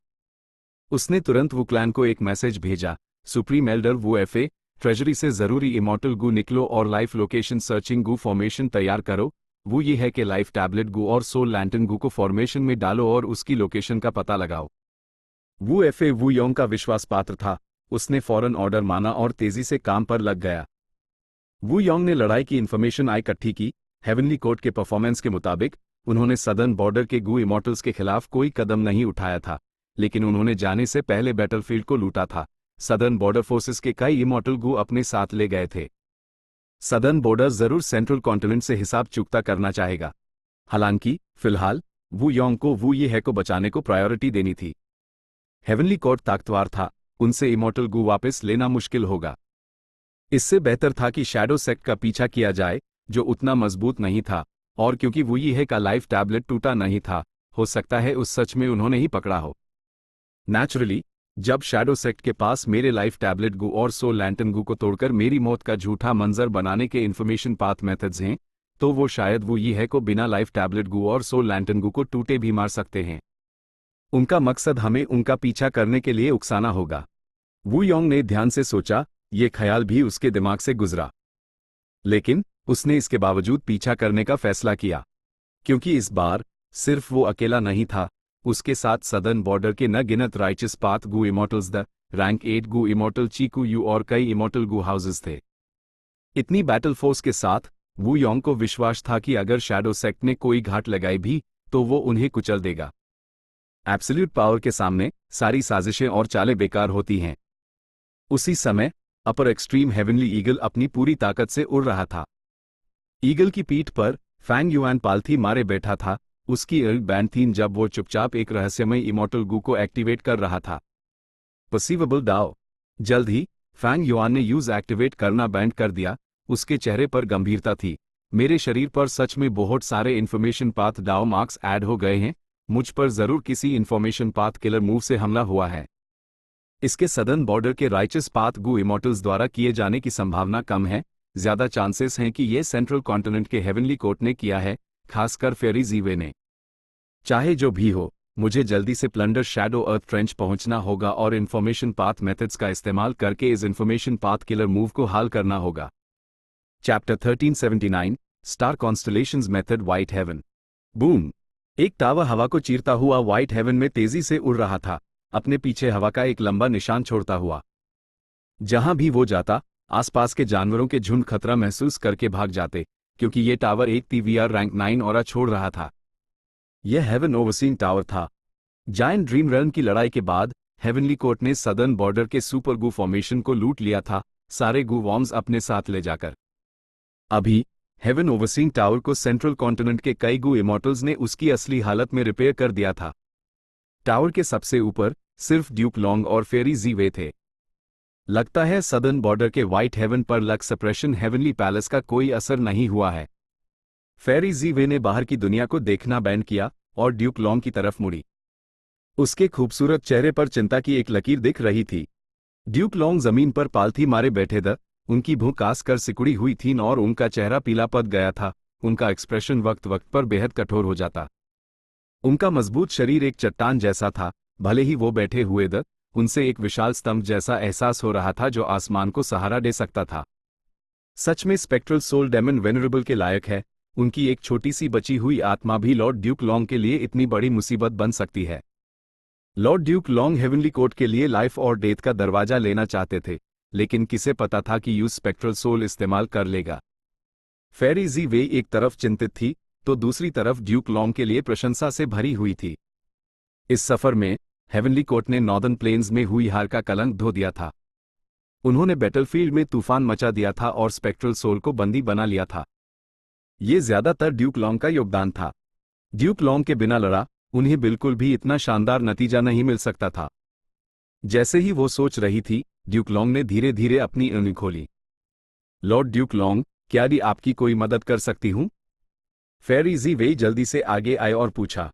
उसने तुरंत वू क्लैन को एक मैसेज भेजा, supreme elder Wu FA, treasury से जरूरी इमॉर्टल गू निकलो और लाइफ लोकेशन सर्चिंग गू फॉर्मेशन तैयार करो। वो ये है कि लाइफ टैबलेट गू और सोल लैंटर्न गू को फॉर्मेशन में डालो और उसकी लोकेशन का पता लगाओ। वू एफए वू योंग का विश्वास पात्र था, उसने फौरन ऑर्डर माना और तेजी से काम पर लग गया। वू योंग ने लड़ाई की इन्फॉर्मेशन इकट्ठी की। हेवनली कोर्ट के परफॉर्मेंस के मुताबिक उन्होंने सदर्न बॉर्डर के गू इमॉर्टल्स के खिलाफ कोई कदम नहीं उठाया था, लेकिन उन्होंने जाने से पहले बैटलफील्ड को लूटा था। सदर्न बॉर्डर फोर्सेस के कई इमॉर्टल गू अपने साथ ले गए थे। सदर्न बॉर्डर जरूर सेंट्रल कॉन्टिनेंट से हिसाब चुकता करना चाहेगा। हालांकि फिलहाल वू योंग को वू यीहे को बचाने को प्रायोरिटी देनी थी। हेवनली कोर्ट ताकतवर था, उनसे इमॉर्टल गू वापस लेना मुश्किल होगा। इससे बेहतर था कि शैडो सेक्ट का पीछा किया जाए, जो उतना मजबूत नहीं था, और क्योंकि वू यीहे का लाइफ टैबलेट टूटा नहीं था, हो सकता है उस सच में उन्होंने ही पकड़ा हो। नेचुरली, जब शैडो सेक्ट के पास मेरे लाइफ टैबलेट गू और सोल लैंटर्न गू को तोड़कर मेरी मौत का झूठा मंजर बनाने के इन्फॉर्मेशन पाथ मेथड्स हैं, तो वो शायद वू यीहे को बिना लाइफ टैबलेट गू और सोल लैंटर्न गू को टूटे भी मार सकते हैं। उनका मकसद हमें उनका पीछा करने के लिए उकसाना होगा। वू योंग ने ध्यान से सोचा, ये ख्याल भी उसके दिमाग से गुजरा। लेकिन उसने इसके बावजूद पीछा करने का फैसला किया, क्योंकि इस बार सिर्फ वो अकेला नहीं था, उसके साथ सदर्न बॉर्डर के न गिनत righteous path Gu immortals, the rank 8 Gu immortal चीकू यू और कई इमॉर्टल गू हाउसेस थे। इतनी बैटल फोर्स के साथ वू योंग को विश्वास था कि अगर शैडो सेक्ट ने कोई घाट लगाई भी तो वो उन्हें कुचल देगा। एब्सोल्यूट पावर के सामने सारी साजिशें और चालें बेकार होती हैं। उसी समय अपर एक्सट्रीम हेवनली ईगल अपनी पूरी ताकत से उड़ रहा था। ईगल की पीठ पर फैंग युआन पालथी मारे बैठा था। उसकी एल्ड बैंड थी जब वो चुपचाप एक रहस्यमय इमॉर्टल गू को एक्टिवेट कर रहा था। परसीवेबल डाओ। जल्द ही फैंग युआन ने यूज एक्टिवेट करना बैंड कर दिया। उसके चेहरे पर गंभीरता थी। मेरे शरीर पर सच में बहुत सारे information path Dao marks add हो गए हैं। मुझ पर जरूर किसी इन्फॉर्मेशन पाथ किलर मूव से हमला हुआ है। इसके सदर्न बॉर्डर के राइचस पाथ गू इमॉर्टल्स द्वारा किए जाने की संभावना कम है। ज्यादा चांसेस हैं कि यह सेंट्रल कॉन्टिनेंट के हेवनली कोर्ट ने किया है, खासकर फेरी जीवे ने। चाहे जो भी हो, मुझे जल्दी से प्लंडर शैडो अर्थ ट्रेंच पहुंचना होगा और इन्फॉर्मेशन पाथ मेथड्स का इस्तेमाल करके इस इन्फॉर्मेशन पाथ किलर मूव को हाल करना होगा। Chapter 1379 star constellations method white heaven. Boom! एक टावर हवा को चीरता हुआ व्हाइट हेवन में तेजी से उड़ रहा था, अपने पीछे हवा का एक लंबा निशान छोड़ता हुआ। जहां भी वो जाता, आसपास के जानवरों के झुंड खतरा महसूस करके भाग जाते, क्योंकि ये टावर एक TVR रैंक 9 ऑरा छोड़ रहा था। यह हेवन ओवरसीइंग टावर था। जायंट ड्रीम रन की लड़ाई के बाद हेवनली कोर्ट ने सदर्न बॉर्डर के सुपर गू फॉर्मेशन को लूट लिया था, सारे गू वॉर्म्स अपने साथ ले जाकर। अभी हेवन ओवरसीइंग टावर को सेंट्रल कॉन्टिनेंट के कई गू इमॉर्टल्स ने उसकी असली हालत में रिपेयर कर दिया था। टावर के सबसे ऊपर सिर्फ ड्यूक लॉन्ग और फेरी जीवे थे। लगता है सदर्न बॉर्डर के व्हाइट हेवन पर लक सप्रेशन हेवनली पैलेस का कोई असर नहीं हुआ है। फेरी जीवे ने बाहर की दुनिया को देखना बैंड किया और ड्यूक लॉन्ग की तरफ मुड़ी। उसके खूबसूरत चेहरे पर चिंता की एक लकीर दिख रही थी। ड्यूक लॉन्ग जमीन पर पालथी मारे बैठे थे। उनकी भूख कास कर सिकुड़ी हुई थी और उनका चेहरा पीला पड़ गया था। उनका एक्सप्रेशन वक्त वक्त पर बेहद कठोर हो जाता। उनका मजबूत शरीर एक चट्टान जैसा था। भले ही वो बैठे हुए थे, उनसे एक विशाल स्तंभ जैसा एहसास हो रहा था जो आसमान को सहारा दे सकता था। सच में स्पेक्ट्रल सोल डेमन वेनरेबल के लायक है। उनकी एक छोटी सी बची हुई आत्मा भी लॉर्ड ड्यूक लॉन्ग के लिए इतनी बड़ी मुसीबत बन सकती है। Lord Duke long heavenly court के लिए लाइफ और डेथ का दरवाजा लेना चाहते थे, लेकिन किसे पता था कि यूज स्पेक्ट्रल सोल इस्तेमाल कर लेगा। फेरी जीवे एक तरफ चिंतित थी तो दूसरी तरफ ड्यूक लॉन्ग के लिए प्रशंसा से भरी हुई थी। इस सफर में हेवनली कोर्ट ने नॉर्दर्न प्लेन्स में हुई हार का कलंक धो दिया था। उन्होंने बैटलफील्ड में तूफान मचा दिया था और स्पेक्ट्रल सोल को बंदी बना लिया था। ये ज्यादातर ड्यूक लॉन्ग का योगदान था। ड्यूक लॉन्ग के बिना लड़ा उन्हें बिल्कुल भी इतना शानदार नतीजा नहीं मिल सकता था। जैसे ही वो सोच रही थी, ड्यूक लॉन्ग ने धीरे धीरे अपनी आंखें खोली। लॉर्ड ड्यूक लॉन्ग, क्या दी आपकी कोई मदद कर सकती हूं? फेरी जीवे जल्दी से आगे आए और पूछा।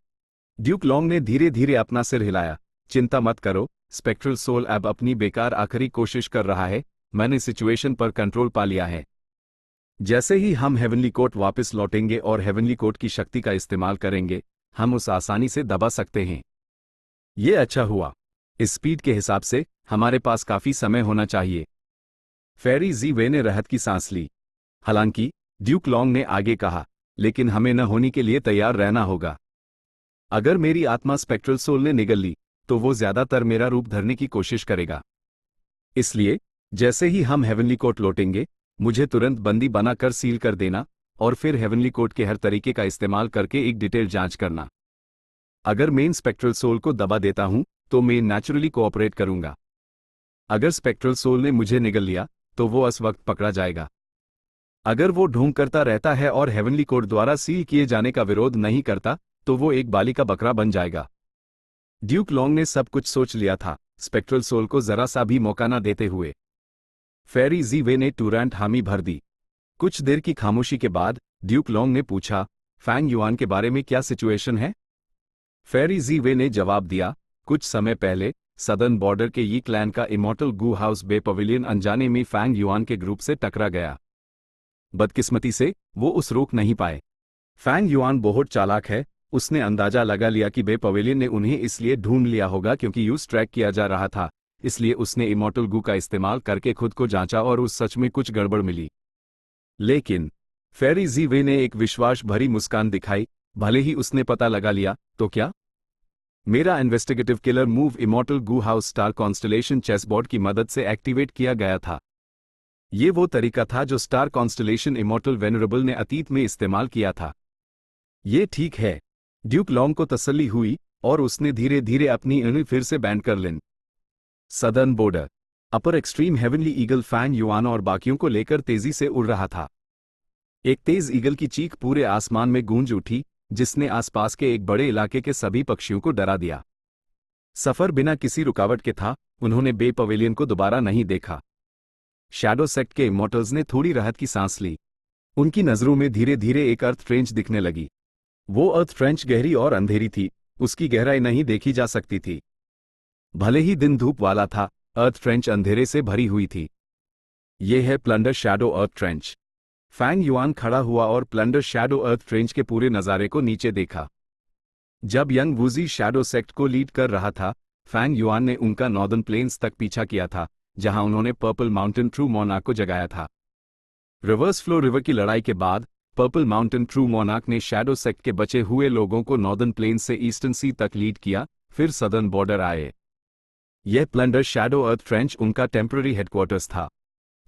ड्यूक लॉन्ग ने धीरे धीरे अपना सिर हिलाया। चिंता मत करो, स्पेक्ट्रल सोल अब अपनी बेकार आखिरी कोशिश कर रहा है। मैंने सिचुएशन पर कंट्रोल पा लिया है। जैसे ही हम हेवनली कोर्ट वापस लौटेंगे और हेवनली कोर्ट की शक्ति का इस्तेमाल करेंगे, हम उस आसानी से दबा सकते हैं। ये अच्छा हुआ। इस स्पीड के हिसाब से हमारे पास काफी समय होना चाहिए। फेरी जीवे ने राहत की सांस ली। हालांकि ड्यूक लॉन्ग ने आगे कहा, लेकिन हमें न होने के लिए तैयार रहना होगा। अगर मेरी आत्मा स्पेक्ट्रल सोल ने निगल ली तो वो ज्यादातर मेरा रूप धरने की कोशिश करेगा। इसलिए जैसे ही हम हेवनली कोर्ट लौटेंगे, मुझे तुरंत बंदी बनाकर सील कर देना और फिर हेवनली कोर्ट के हर तरीके का इस्तेमाल करके एक डिटेल जांच करना। अगर मेन स्पेक्ट्रल सोल को दबा देता हूं तो मैं नेचुरली कोऑपरेट करूंगा। अगर स्पेक्ट्रल सोल ने मुझे निगल लिया तो वो इस वक्त पकड़ा जाएगा। अगर वो ढोंग करता रहता है और हेवनली कोर्ट द्वारा सील किए जाने का विरोध नहीं करता तो वो एक बाली का बकरा बन जाएगा। ड्यूक लॉन्ग ने सब कुछ सोच लिया था, स्पेक्ट्रल सोल को जरा सा भी मौका न देते हुए। फेरी जीवे ने तुरंत हामी भर दी। कुछ देर की खामोशी के बाद ड्यूक लॉन्ग ने पूछा, फैंग युआन के बारे में क्या सिचुएशन है? फेरी जीवे ने जवाब दिया, कुछ समय पहले सदर्न बॉर्डर के यी क्लैन का इमॉर्टल गू हाउस बे पवेलियन अनजाने में फैंग युआन के ग्रुप से टकरा गया। बदकिस्मती से वो उस रोक नहीं पाए। फैंग युआन बहुत चालाक है। उसने अंदाजा लगा लिया कि बे पवेलियन ने उन्हें इसलिए ढूंढ लिया होगा क्योंकि यूज ट्रैक किया जा रहा था, इसलिए उसने इमॉर्टल गू का इस्तेमाल करके खुद को जांचा और उस सच में कुछ गड़बड़ मिली। लेकिन फेरी जीवे ने एक विश्वास भरी मुस्कान दिखाई। भले ही उसने पता लगा लिया तो क्या? मेरा investigative killer move immortal Gu house star constellation chessboard की मदद से एक्टिवेट किया गया था। ये वो तरीका था जो स्टार कॉन्स्टलेशन इमॉर्टल वेनरेबल ने अतीत में इस्तेमाल किया था। ये ठीक है। ड्यूक लॉन्ग को तसल्ली हुई और उसने धीरे धीरे अपनी उंगली फिर से बैंड कर ली। Southern border. Upper extreme heavenly eagle Fang Yuan और बाकियों को लेकर तेजी से उड़ रहा था। एक तेज ईगल की चीख पूरे आसमान में गूंज उठी, जिसने आसपास के एक बड़े इलाके के सभी पक्षियों को डरा दिया। सफर बिना किसी रुकावट के था, उन्होंने बे पवेलियन को दोबारा नहीं देखा। शैडो सेक्ट के इमॉर्टल्स ने थोड़ी राहत की सांस ली। उनकी नजरों में धीरे धीरे एक अर्थ ट्रेंच दिखने लगी। वो अर्थ ट्रेंच गहरी और अंधेरी थी, उसकी गहराई नहीं देखी जा सकती थी। भले ही दिन धूप वाला था, अर्थ ट्रेंच अंधेरे से भरी हुई थी। यह है प्लंडर शैडो अर्थ ट्रेंच। फैंग युआन खड़ा हुआ और प्लंडर शैडो अर्थ ट्रेंच के पूरे नज़ारे को नीचे देखा। जब यंग वूजी शैडो सेक्ट को लीड कर रहा था, फैंग युआन ने उनका नॉर्दर्न प्लेन्स तक पीछा किया था, जहां उन्होंने पर्पल माउंटेन ट्रू मोनार्क को जगाया था। रिवर्स फ्लो रिवर की लड़ाई के बाद पर्पल माउंटेन ट्रू मोनार्क ने शैडो सेक्ट के बचे हुए लोगों को नॉर्दर्न प्लेन्स से ईस्टर्न सी तक लीड किया, फिर सदर्न बॉर्डर आए। यह प्लंडर शैडो अर्थ ट्रेंच उनका टेम्पररी हेडक्वार्टर्स था।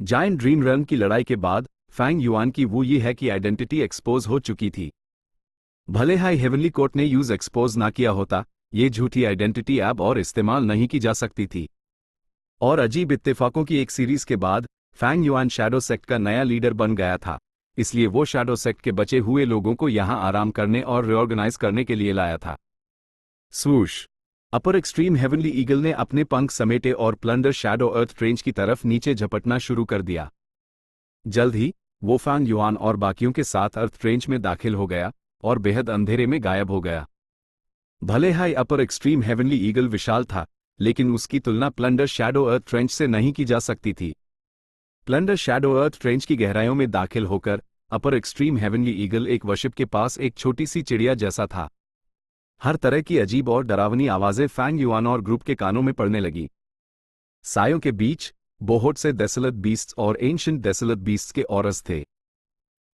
जायंट ड्रीम रन की लड़ाई के बाद फैंग युआन की वो ये है कि आइडेंटिटी एक्सपोज हो चुकी थी। भले हाई हेवनली कोर्ट ने यूज एक्सपोज ना किया होता, ये झूठी आइडेंटिटी अब और इस्तेमाल नहीं की जा सकती थी। और अजीब इत्तेफाकों की एक सीरीज के बाद फैंग युआन शैडो सेक्ट का नया लीडर बन गया था, इसलिए वो शैडो सेक्ट के बचे हुए लोगों को यहां आराम करने और रिऑर्गेनाइज करने के लिए लाया था। स्वूश। अपर एक्सट्रीम हेवनली ईगल ने अपने पंख समेटे और प्लंडर शैडो अर्थ ट्रेंच की तरफ नीचे झपटना शुरू कर दिया। जल्द ही वो फैंग युआन और बाकियों के साथ अर्थ ट्रेंच में दाखिल हो गया और बेहद अंधेरे में गायब हो गया। भले हाई अपर एक्सट्रीम हेवनली ईगल विशाल था, लेकिन उसकी तुलना प्लंडर शैडो अर्थ ट्रेंच से नहीं की जा सकती थी। प्लंडर शैडो अर्थ ट्रेंच की गहराइयों में दाखिल होकर अपर एक्सट्रीम हेवनली ईगल एक वर्शिप के पास एक छोटी सी चिड़िया जैसा था। हर तरह की अजीब और डरावनी आवाजें फैंग युआन और ग्रुप के कानों में पड़ने लगी। सायों के बीच बहुत से डेसोलेट बीस्ट्स और एंशिएंट डेसोलेट बीस्ट्स के ऑरस थे।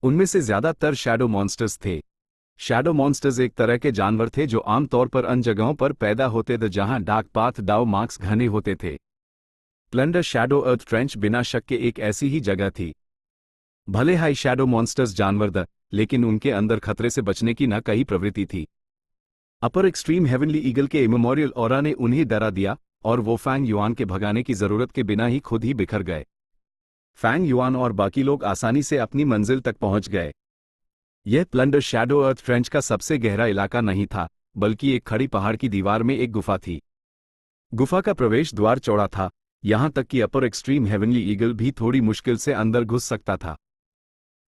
उनमें से ज्यादातर शैडो मॉन्स्टर्स थे। शैडो मॉन्स्टर्स एक तरह के जानवर थे जो आमतौर पर उन जगहों पर पैदा होते थे जहां डार्क पाथ डाउ मार्क्स घने होते थे। प्लंडर शैडो अर्थ ट्रेंच बिना शक के एक ऐसी ही जगह थी। भले हाई शैडो मॉन्स्टर्स जानवर थे, लेकिन उनके अंदर खतरे से बचने की न कहीं प्रवृत्ति थी। अपर एक्सट्रीम हेवनली ईगल के इमेमोरियल ऑरा ने उन्हें डरा दिया और वो फैंग युआन के भगाने की जरूरत के बिना ही खुद ही बिखर गए। फैंग युआन और बाकी लोग आसानी से अपनी मंजिल तक पहुंच गए। यह प्लंडर शैडो अर्थ ट्रेंच का सबसे गहरा इलाका नहीं था, बल्कि एक खड़ी पहाड़ की दीवार में एक गुफा थी। गुफा का प्रवेश द्वार चौड़ा था, यहां तक कि अपर एक्सट्रीम हेवनली ईगल भी थोड़ी मुश्किल से अंदर घुस सकता था।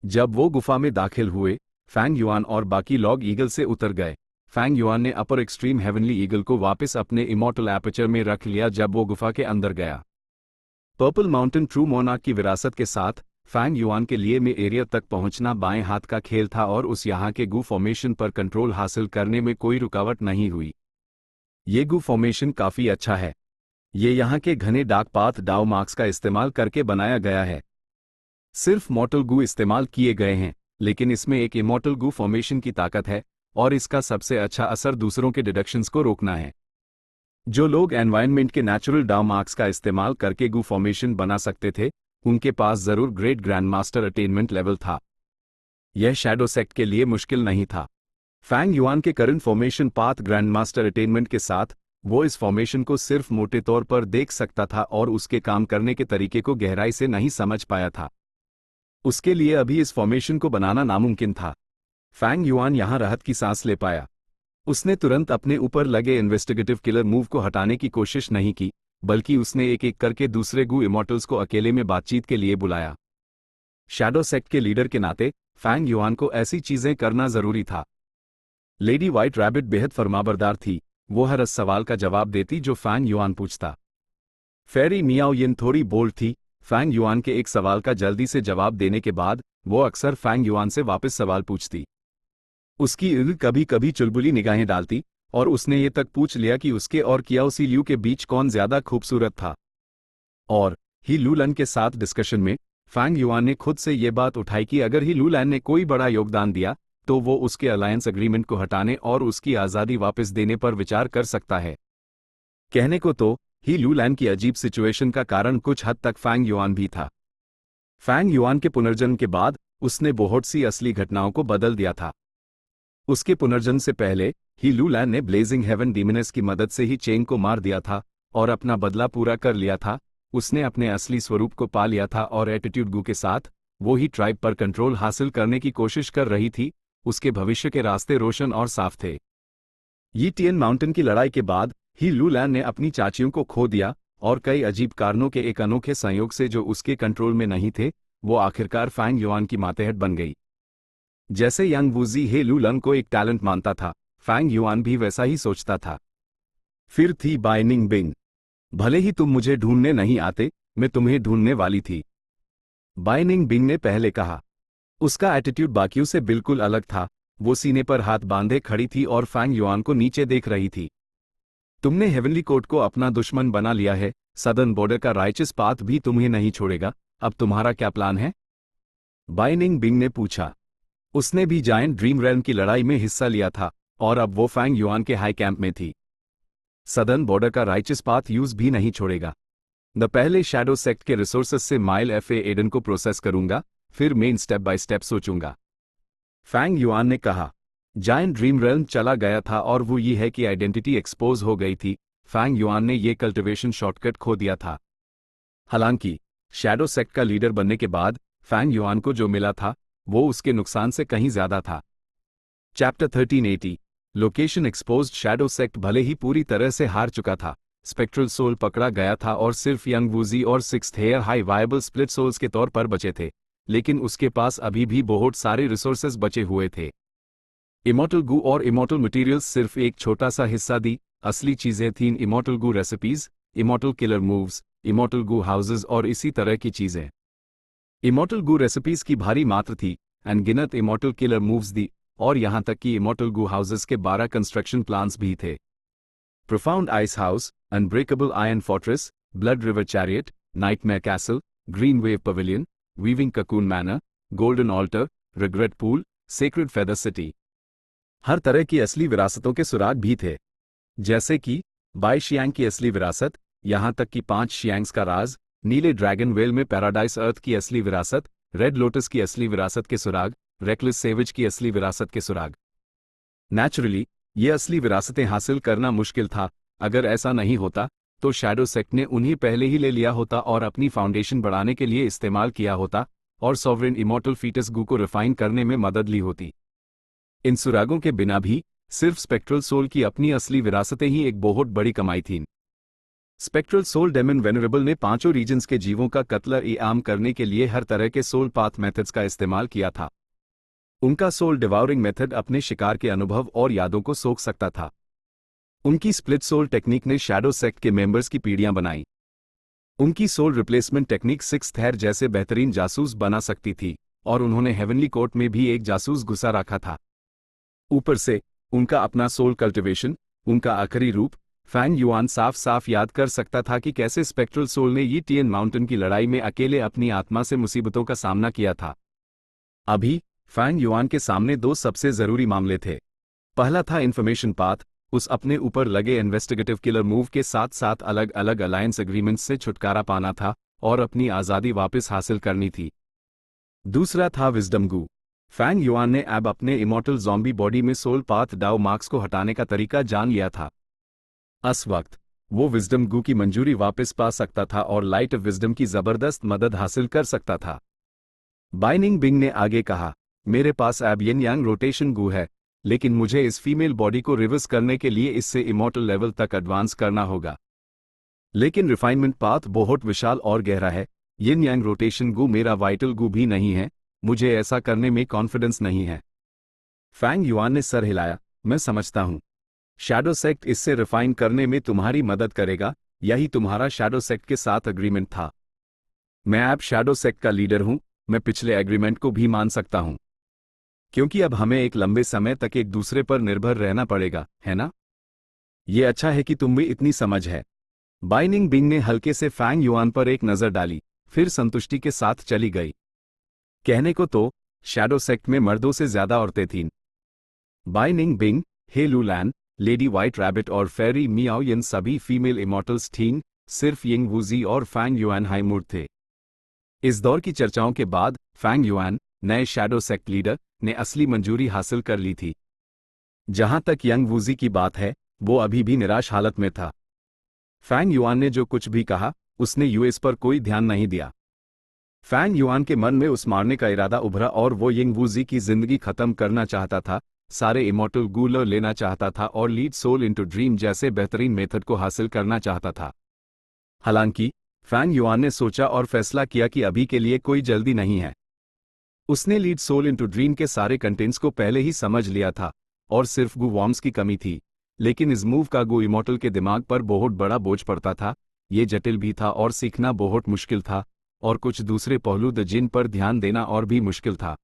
जब वो गुफा में दाखिल हुए, फैंग युआन और बाकी लोग ईगल से उतर गए। फैंग युआन ने अपर एक्सट्रीम हेवनली ईगल को वापस अपने इमॉर्टल एपर्चर में रख लिया जब वो गुफा के अंदर गया। पर्पल माउंटेन ट्रू मोनार्क की विरासत के साथ फैंग युआन के लिए में एरिया तक पहुंचना बाएं हाथ का खेल था और उस यहाँ के गू फॉर्मेशन पर कंट्रोल हासिल करने में कोई रुकावट नहीं हुई। ये गू फॉर्मेशन काफी अच्छा है। ये यहाँ के घने डार्क पाथ डाउ मार्क्स का इस्तेमाल करके बनाया गया है। सिर्फ मॉर्टल गू इस्तेमाल किए गए हैं, लेकिन इसमें एक इमॉर्टल गू फॉर्मेशन की ताकत है और इसका सबसे अच्छा असर दूसरों के डिडक्शंस को रोकना है। जो लोग एनवायरनमेंट के नेचुरल डाउ मार्क्स का इस्तेमाल करके गू फॉर्मेशन बना सकते थे, उनके पास जरूर great grand master attainment level था। यह शैडो सेक्ट के लिए मुश्किल नहीं था। फैंग युआन के current formation path grand master attainment के साथ वो इस फॉर्मेशन को सिर्फ मोटे तौर पर देख सकता था और उसके काम करने के तरीके को गहराई से नहीं समझ पाया था। उसके लिए अभी इस फॉर्मेशन को बनाना नामुमकिन था। फैंग युआन यहां राहत की सांस ले पाया। उसने तुरंत अपने ऊपर लगे इन्वेस्टिगेटिव किलर मूव को हटाने की कोशिश नहीं की, बल्कि उसने एक एक करके दूसरे गू इमॉर्टल्स को अकेले में बातचीत के लिए बुलाया। शैडो सेक्ट के लीडर के नाते फैंग युआन को ऐसी चीजें करना जरूरी था। लेडी व्हाइट रैबिट बेहद फरमाबरदार थी, वो हर उस सवाल का जवाब देती जो फैंग युआन पूछता। फेरी मियाओ यिन थोड़ी बोल्ड थी, फैंग युआन के एक सवाल का जल्दी से जवाब देने के बाद वो अक्सर फैंग युआन से वापस सवाल पूछती। उसकी इल्ल कभी कभी चुलबुली निगाहें डालती और उसने ये तक पूछ लिया कि उसके और कियाओ सी ल्यू के बीच कौन ज्यादा खूबसूरत था। और ही लूलन के साथ डिस्कशन में फैंग युआन ने खुद से ये बात उठाई कि अगर ही लूलन ने कोई बड़ा योगदान दिया तो वो उसके अलायंस एग्रीमेंट को हटाने और उसकी आज़ादी वापस देने पर विचार कर सकता है। कहने को तो ही लूलन की अजीब सिचुएशन का कारण कुछ हद तक फैंग युआन भी था। फैंग युआन के पुनर्जन्म के बाद उसने बहुत सी असली घटनाओं को बदल दिया था। उसके पुनर्जन्म से पहले ही लू लैन ने ब्लेजिंग हेवन डीमनेस की मदद से ही चेंग को मार दिया था और अपना बदला पूरा कर लिया था। उसने अपने असली स्वरूप को पा लिया था और एटीट्यूड गू के साथ वो ही ट्राइब पर कंट्रोल हासिल करने की कोशिश कर रही थी। उसके भविष्य के रास्ते रोशन और साफ थे। यीटियन माउंटेन की लड़ाई के बाद ही लू लैन ने अपनी चाचियों को खो दिया और कई अजीब कारणों के एक अनोखे संयोग से जो उसके कंट्रोल में नहीं थे, वो आखिरकार फैंग युआन की मातेहट बन गई। जैसे यांग वूजी हे लू लंग को एक टैलेंट मानता था, फैंग युआन भी वैसा ही सोचता था। फिर थी बाय निंग बिंग। भले ही तुम मुझे ढूंढने नहीं आते, मैं तुम्हें ढूंढने वाली थी, बाय निंग बिंग ने पहले कहा। उसका एटीट्यूड बाकियों से बिल्कुल अलग था। वो सीने पर हाथ बांधे खड़ी थी और फैंग युआन को नीचे देख रही थी। तुमने हेवनली कोर्ट को अपना दुश्मन बना लिया है, सदर्न बॉर्डर का राइचस पाथ भी तुम्हें नहीं छोड़ेगा। अब तुम्हारा क्या प्लान है? बाय निंग बिंग ने पूछा। उसने भी जायंट ड्रीम रेल्म की लड़ाई में हिस्सा लिया था और अब वो फैंग युआन के हाई कैंप में थी। सदर्न बॉर्डर का राइचस पाथ यूज भी नहीं छोड़ेगा। पहले शैडो सेक्ट के रिसोर्सेस से माइल एफ एडन को प्रोसेस करूंगा, फिर मेन स्टेप बाय स्टेप सोचूंगा, फैंग युआन ने कहा। जायंट ड्रीम रेल्म चला गया था और वो ये है कि आइडेंटिटी एक्सपोज हो गई थी। फैंग युआन ने ये कल्टिवेशन शॉर्टकट खो दिया था। हालांकि शैडो सेक्ट का लीडर बनने के बाद फैंग युआन को जो मिला था वो उसके नुकसान से कहीं ज्यादा था। Chapter 1380 location exposed. Shadow sect भले ही पूरी तरह से हार चुका था, स्पेक्ट्रल सोल पकड़ा गया था और सिर्फ यंग वूजी और sixth hair high viable split souls के तौर पर बचे थे, लेकिन उसके पास अभी भी बहुत सारे रिसोर्सेज बचे हुए थे। इमॉर्टल गू और इमॉर्टल मटेरियल्स सिर्फ एक छोटा सा हिस्सा दी। असली चीजें थीं immortal Gu recipes, immortal killer moves, immortal Gu houses और इसी तरह की चीजें। इमॉर्टल गू रेसिपीज की भारी मात्रा थी, अनगिनत इमॉर्टल किलर मूव्स दी और यहां तक कि इमॉर्टल गू हाउसेज के 12 कंस्ट्रक्शन प्लान्स भी थे। Profound ice house, unbreakable iron fortress, blood river chariot, nightmare castle, green wave pavilion, weaving cocoon manor, golden altar, regret pool, sacred feather city. हर तरह की असली विरासतों के सुराग भी थे, जैसे कि बाई शियांग की असली विरासत, यहां तक कि 5 शियांग्स का राज, नीले ड्रैगन वेल में पैराडाइज अर्थ की असली विरासत, रेड लोटस की असली विरासत के सुराग, रेकलेस सेविज की असली विरासत के सुराग। नेचुरली ये असली विरासतें हासिल करना मुश्किल था। अगर ऐसा नहीं होता तो शैडो सेक्ट ने उन्हें पहले ही ले लिया होता और अपनी फाउंडेशन बढ़ाने के लिए इस्तेमाल किया होता और सॉवरेन इमॉर्टल फीटस गू को रिफाइन करने में मदद ली होती। इन सुरागों के बिना भी सिर्फ स्पेक्ट्रल सोल की अपनी असली विरासतें ही एक बहुत बड़ी कमाई थीं। स्पेक्ट्रल सोल डेमन वेनरेबल ने 5 रीजन्स के जीवों का कत्ल आम करने के लिए हर तरह के सोल पाथ मेथड्स का इस्तेमाल किया था। उनका सोल डिवाउरिंग मेथड अपने शिकार के अनुभव और यादों को सोख सकता था। उनकी स्प्लिट सोल टेक्निक ने शैडो सेक्ट के मेंबर्स की पीढ़ियां बनाई। उनकी soul replacement technique sixth hair जैसे बेहतरीन जासूस बना सकती थी और उन्होंने हेवनली कोर्ट में भी एक जासूस घुसा रखा था। ऊपर से उनका अपना सोल कल्टिवेशन, उनका आखिरी रूप, फैंग युआन साफ साफ याद कर सकता था कि कैसे स्पेक्ट्रल सोल ने यीटियन माउंटेन की लड़ाई में अकेले अपनी आत्मा से मुसीबतों का सामना किया था। अभी फैंग युआन के सामने 2 सबसे जरूरी मामले थे। पहला था इन्फॉर्मेशन पाथ, उस अपने ऊपर लगे इन्वेस्टिगेटिव किलर मूव के साथ साथ अलग अलग अलायंस एग्रीमेंट्स से छुटकारा पाना था और अपनी आज़ादी वापस हासिल करनी थी। दूसरा था विजडम गू। फैंग युआन ने अब अपने इमॉर्टल ज़ॉम्बी बॉडी में सोल पाथ डाउ मार्क्स को हटाने का तरीका जान लिया था। इस वक्त वो विजडम गू की मंजूरी वापस पा सकता था और लाइट ऑफ विजडम की जबरदस्त मदद हासिल कर सकता था। बाइनिंग बिंग ने आगे कहा, मेरे पास अब यिन यांग रोटेशन गू है, लेकिन मुझे इस फीमेल बॉडी को रिवर्स करने के लिए इससे इमॉर्टल लेवल तक एडवांस करना होगा। लेकिन रिफाइनमेंट पाथ बहुत विशाल और गहरा है। यिन यांग रोटेशन गू मेरा वाइटल गू भी नहीं है, मुझे ऐसा करने में कॉन्फिडेंस नहीं है। फैंग युआन ने सर हिलाया, मैं समझता हूं। शैडो सेक्ट इससे रिफाइन करने में तुम्हारी मदद करेगा, यही तुम्हारा शैडो सेक्ट के साथ एग्रीमेंट था। मैं अब शैडो सेक्ट का लीडर हूं, मैं पिछले एग्रीमेंट को भी मान सकता हूं, क्योंकि अब हमें एक लंबे समय तक एक दूसरे पर निर्भर रहना पड़ेगा, है ना? ये अच्छा है कि तुम भी इतनी समझ है। बाइनिंग बिंग ने हल्के से फैंग युआन पर एक नजर डाली, फिर संतुष्टि के साथ चली गई। कहने को तो शैडो सेक्ट में मर्दों से ज्यादा औरतें थीं। बाइनिंग बिंग, हे लू लैन, लेडी व्हाइट रैबिट और फेरी मियाओ यन सभी फीमेल इमॉर्टल्स थीं, सिर्फ यिंग वूजी और फैंग युआन हाईमूड थे। इस दौर की चर्चाओं के बाद फैंग युआन, नए शैडो सेक्ट लीडर, ने असली मंजूरी हासिल कर ली थी। जहां तक यंग वूजी की बात है, वो अभी भी निराश हालत में था। फैंग युआन ने जो कुछ भी कहा, उसने यूएस पर कोई ध्यान नहीं दिया। फैंग युआन के मन में उस मारने का इरादा उभरा और वो यंग वूजी की जिंदगी खत्म करना चाहता था, सारे इमॉर्टल गूलर लेना चाहता था और लीड सोल इनटू ड्रीम जैसे बेहतरीन मेथड को हासिल करना चाहता था। हालांकि फैंग युआन ने सोचा और फैसला किया कि अभी के लिए कोई जल्दी नहीं है। उसने लीड सोल इनटू ड्रीम के सारे कंटेंट्स को पहले ही समझ लिया था और सिर्फ गू वॉर्म्स की कमी थी, लेकिन इस मूव का गू इमॉर्टल के दिमाग पर बहुत बड़ा बोझ पड़ता था। ये जटिल भी था और सीखना बहुत मुश्किल था, और कुछ दूसरे पहलू द जिन पर ध्यान देना और भी मुश्किल था।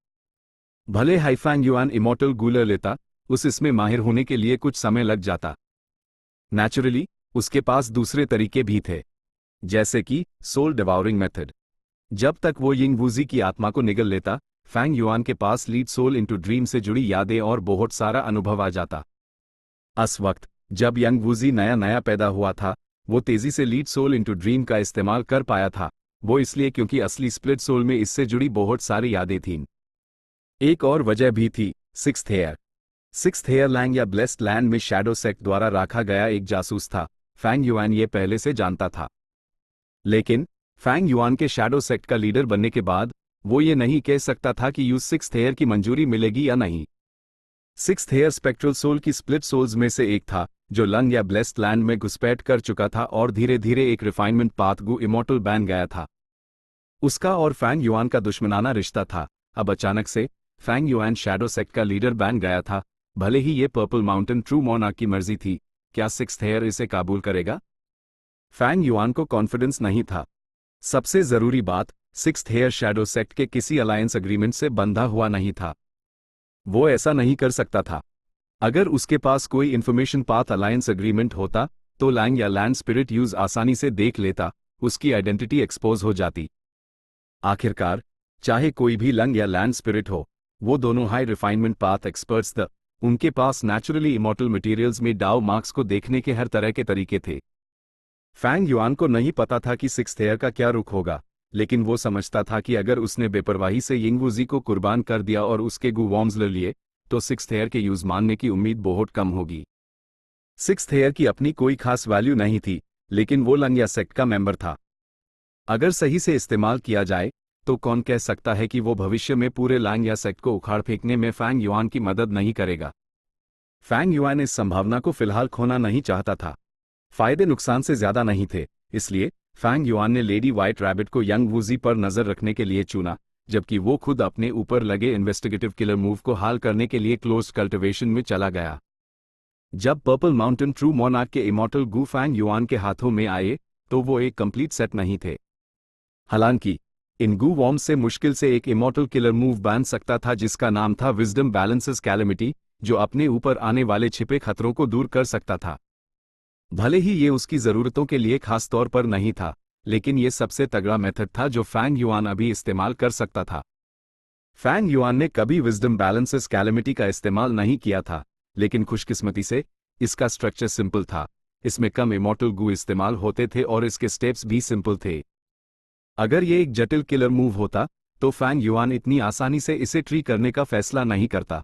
भले हाई फैंग युआन इमॉर्टल गूलर लेता, इसमें माहिर होने के लिए कुछ समय लग जाता। नेचुरली उसके पास दूसरे तरीके भी थे, जैसे कि सोल डिवाउरिंग मेथड। जब तक वो यिंग वूजी की आत्मा को निगल लेता, फैंग युआन के पास लीड सोल इनटू ड्रीम से जुड़ी यादें और बहुत सारा अनुभव आ जाता। उस वक्त जब यंग वूजी नया नया पैदा हुआ था, वो तेजी से लीड सोल इनटू ड्रीम का इस्तेमाल कर पाया था। वो इसलिए क्योंकि असली स्प्लिट सोल में इससे जुड़ी बहुत सारी यादें थीं। एक और वजह भी थी, sixth hair. Sixth hair Lang Ya blessed land में शैडो सेक्ट द्वारा रखा गया एक जासूस था। फैंग युआन ये पहले से जानता था, लेकिन फैंग युआन के शैडो सेक्ट का लीडर बनने के बाद वो ये नहीं कह सकता था कि यूज सिक्स्थ हेयर की मंजूरी मिलेगी या नहीं। सिक्स्थ हेयर स्पेक्ट्रल सोल की स्प्लिट सोल्स में से एक था, जो लंग या ब्लेस्ड लैंड में घुसपैठ कर चुका था और धीरे धीरे एक रिफाइनमेंट पाथ गू इमॉर्टल बन गया था। उसका और फैंग युआन का दुश्मनाना रिश्ता था। अब अचानक से फैंग युआन शैडो सेक्ट का लीडर बन गया था। भले ही ये पर्पल माउंटेन ट्रू मोनार्क की मर्जी थी, क्या सिक्स्थ हेयर इसे काबूल करेगा? फैंग युआन को कॉन्फिडेंस नहीं था। सबसे जरूरी बात, सिक्स्थ हेयर शैडो सेक्ट के किसी अलायंस अग्रीमेंट से बंधा हुआ नहीं था। वो ऐसा नहीं कर सकता था। अगर उसके पास कोई इंफॉर्मेशन पाथ अलायंस अग्रीमेंट होता, तो लैंग या लैंड स्पिरिट यूज आसानी से देख लेता, उसकी आइडेंटिटी एक्सपोज हो जाती। आखिरकार, चाहे कोई भी लंग या लैंड स्पिरिट हो, वो दोनों हाई रिफाइनमेंट पाथ एक्सपर्ट्स थे। उनके पास नेचुरली इमॉर्टल मटेरियल्स में डाउ मार्क्स को देखने के हर तरह के तरीके थे। फैंग युआन को नहीं पता था कि सिक्स्थ हेयर का क्या रुख होगा, लेकिन वो समझता था कि अगर उसने बेपरवाही से यिंग वूजी को कुर्बान कर दिया और उसके गू वॉर्म्स ले लिए, तो सिक्स्थ हेयर के यूज मानने की उम्मीद बहुत कम होगी। सिक्स्थ हेयर की अपनी कोई खास वैल्यू नहीं थी, लेकिन वो लंग या सेक्ट का मेंबर था। अगर सही से इस्तेमाल किया जाए, तो कौन कह सकता है कि वो भविष्य में पूरे लैंग या सेक्ट को उखाड़ फेंकने में फैंग युआन की मदद नहीं करेगा। फैंग युआन इस संभावना को फिलहाल खोना नहीं चाहता था। फायदे नुकसान से ज्यादा नहीं थे, इसलिए फैंग युआन ने लेडी व्हाइट रैबिट को यंग वूजी पर नजर रखने के लिए चुना, जबकि वो खुद अपने ऊपर लगे इन्वेस्टिगेटिव किलर मूव को हाल करने के लिए क्लोज्ड कल्टिवेशन में चला गया। जब पर्पल माउंटेन ट्रू मोनार्क के इमॉर्टल गू फैंग युआन के हाथों में आए, तो वो एक कंप्लीट सेट नहीं थे। हालांकि इन गू वॉर्म्स से मुश्किल से एक इमॉर्टल किलर मूव बन सकता था, जिसका नाम था विजडम बैलेंसेस कैलेमिटी, जो अपने ऊपर आने वाले छिपे खतरों को दूर कर सकता था। भले ही ये उसकी जरूरतों के लिए खास तौर पर नहीं था, लेकिन ये सबसे तगड़ा मेथड था जो फैंग युआन अभी इस्तेमाल कर सकता था। फैंग युआन ने कभी विजडम बैलेंसेस कैलेमिटी का इस्तेमाल नहीं किया था, लेकिन खुशकिस्मती से इसका स्ट्रक्चर सिंपल था। इसमें कम इमॉर्टल गू इस्तेमाल होते थे और इसके स्टेप्स भी सिंपल थे। अगर ये एक जटिल किलर मूव होता, तो फैंग युआन इतनी आसानी से इसे ट्री करने का फैसला नहीं करता।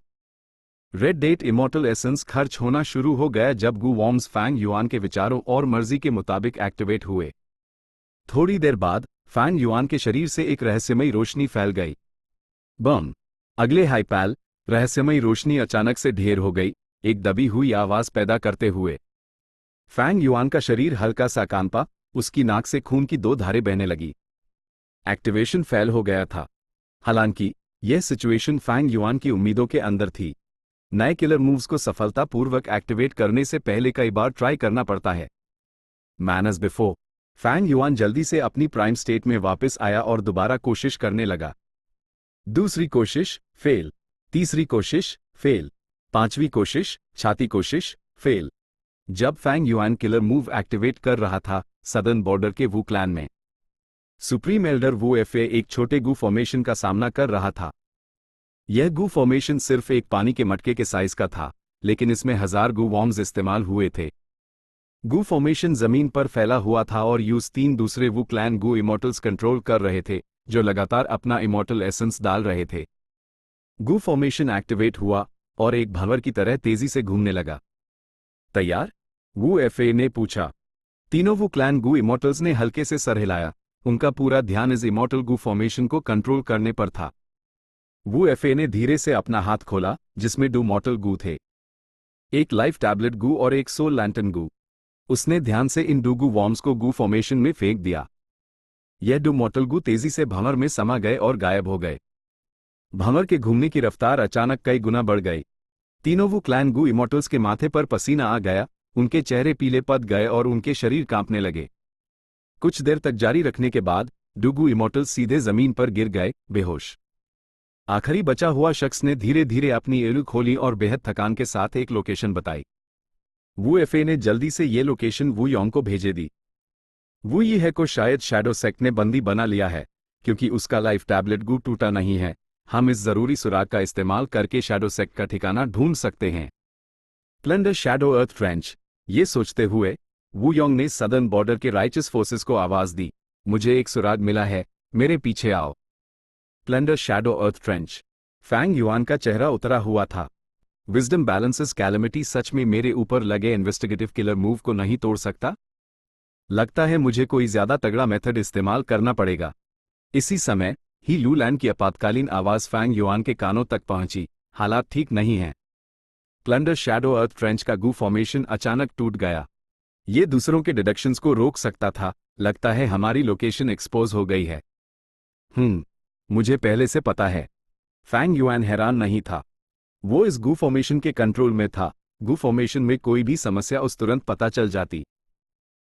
रेड डेट इमॉर्टल एसेंस खर्च होना शुरू हो गया जब गू वॉर्म्स फैंग युआन के विचारों और मर्जी के मुताबिक एक्टिवेट हुए। थोड़ी देर बाद फैंग युआन के शरीर से एक रहस्यमयी रोशनी फैल गई। बम! अगले हाइपैल, रहस्यमयी रोशनी अचानक से ढेर हो गई, एक दबी हुई आवाज पैदा करते हुए। फैंग युआन का शरीर हल्का सा कांपा, उसकी नाक से खून की 2 धारें बहने लगी। एक्टिवेशन फेल हो गया था। हालांकि यह सिचुएशन फैंग युआन की उम्मीदों के अंदर थी। नए किलर मूव्स को सफलतापूर्वक एक्टिवेट करने से पहले कई बार ट्राई करना पड़ता है। मैनस बिफोर, फैंग युआन जल्दी से अपनी प्राइम स्टेट में वापस आया और दोबारा कोशिश करने लगा। दूसरी कोशिश फेल, तीसरी कोशिश फेल, 5वीं कोशिश छाती कोशिश फेल। जब Fang Yuan killer move activate कर रहा था, सदर्न बॉर्डर के वू क्लैन में सुप्रीम एल्डर वू एफए एक छोटे गू फॉर्मेशन का सामना कर रहा था। यह गू फॉर्मेशन सिर्फ एक पानी के मटके के साइज का था, लेकिन इसमें 1000 गू वॉर्म्स इस्तेमाल हुए थे। गू फॉर्मेशन जमीन पर फैला हुआ था और यूज 3 दूसरे वू क्लैन गू इमॉर्टल्स कंट्रोल कर रहे थे, जो लगातार अपना इमॉर्टल एसेंस डाल रहे थे। गू फॉर्मेशन एक्टिवेट हुआ और एक भंवर की तरह तेजी से घूमने लगा। तैयार? वू एफए ने पूछा। तीनों वू क्लैन गू इमॉर्टल्स ने हल्के से सर हिलाया। उनका पूरा ध्यान इस इमॉर्टल गू फॉर्मेशन को कंट्रोल करने पर था। वू एफए ने धीरे से अपना हाथ खोला, जिसमें 2 मॉर्टल गू थे, एक लाइफ टैबलेट गू और एक सोल लैंटर्न गू। उसने ध्यान से इन 2 गू वॉर्म्स को गू फॉर्मेशन में फेंक दिया। यह 2 मॉर्टल गू तेजी से भंवर में समा गए और गायब हो गए। भंवर के घूमने की रफ्तार अचानक कई गुना बढ़ गई। तीनों वो क्लैन गू इमॉर्टल्स के माथे पर पसीना आ गया, उनके चेहरे पीले पड़ गए और उनके शरीर कांपने लगे। कुछ देर तक जारी रखने के बाद 2 गू इमॉर्टल्स सीधे जमीन पर गिर गए, बेहोश। आखिरी बचा हुआ शख्स ने धीरे धीरे अपनी एलू खोली और बेहद थकान के साथ एक लोकेशन बताई। वू एफए ने जल्दी से ये लोकेशन वू योंग को भेजे दी। वू यी है को शायद शैडो सेक्ट ने बंदी बना लिया है, क्योंकि उसका लाइफ टैबलेट गू टूटा नहीं है। हम इस जरूरी सुराग का इस्तेमाल करके शैडो सेक्ट का ठिकाना ढूंढ सकते हैं। प्लंडर शैडो अर्थ ट्रेंच। ये सोचते हुए वू योंग ने सदर्न बॉर्डर के राइचस फोर्सेस को आवाज दी, मुझे एक सुराग मिला है, मेरे पीछे आओ। प्लंडर शैडो अर्थ ट्रेंच। फैंग युआन का चेहरा उतरा हुआ था। विजडम बैलेंसेस कैलेमिटी सच में मेरे ऊपर लगे इन्वेस्टिगेटिव किलर मूव को नहीं तोड़ सकता? लगता है मुझे कोई ज्यादा तगड़ा मेथड इस्तेमाल करना पड़ेगा। इसी समय ही लू लैंड की आपातकालीन आवाज फैंग युआन के कानों तक पहुंची, हालात ठीक नहीं हैं। प्लंडर शैडो अर्थ ट्रेंच का गू फॉर्मेशन अचानक टूट गया। ये दूसरों के डिडक्शंस को रोक सकता था। लगता है हमारी लोकेशन एक्सपोज हो गई है। मुझे पहले से पता है। फैंग युआन हैरान नहीं था। वो इस गू फॉर्मेशन के कंट्रोल में था। गू फॉर्मेशन में कोई भी समस्या उस तुरंत पता चल जाती।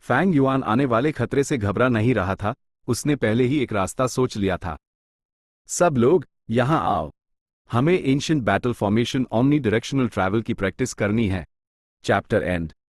फैंग युआन आने वाले खतरे से घबरा नहीं रहा था, उसने पहले ही एक रास्ता सोच लिया था। सब लोग यहां आओ, हमें ancient battle formation omni directional travel की प्रैक्टिस करनी है। Chapter and.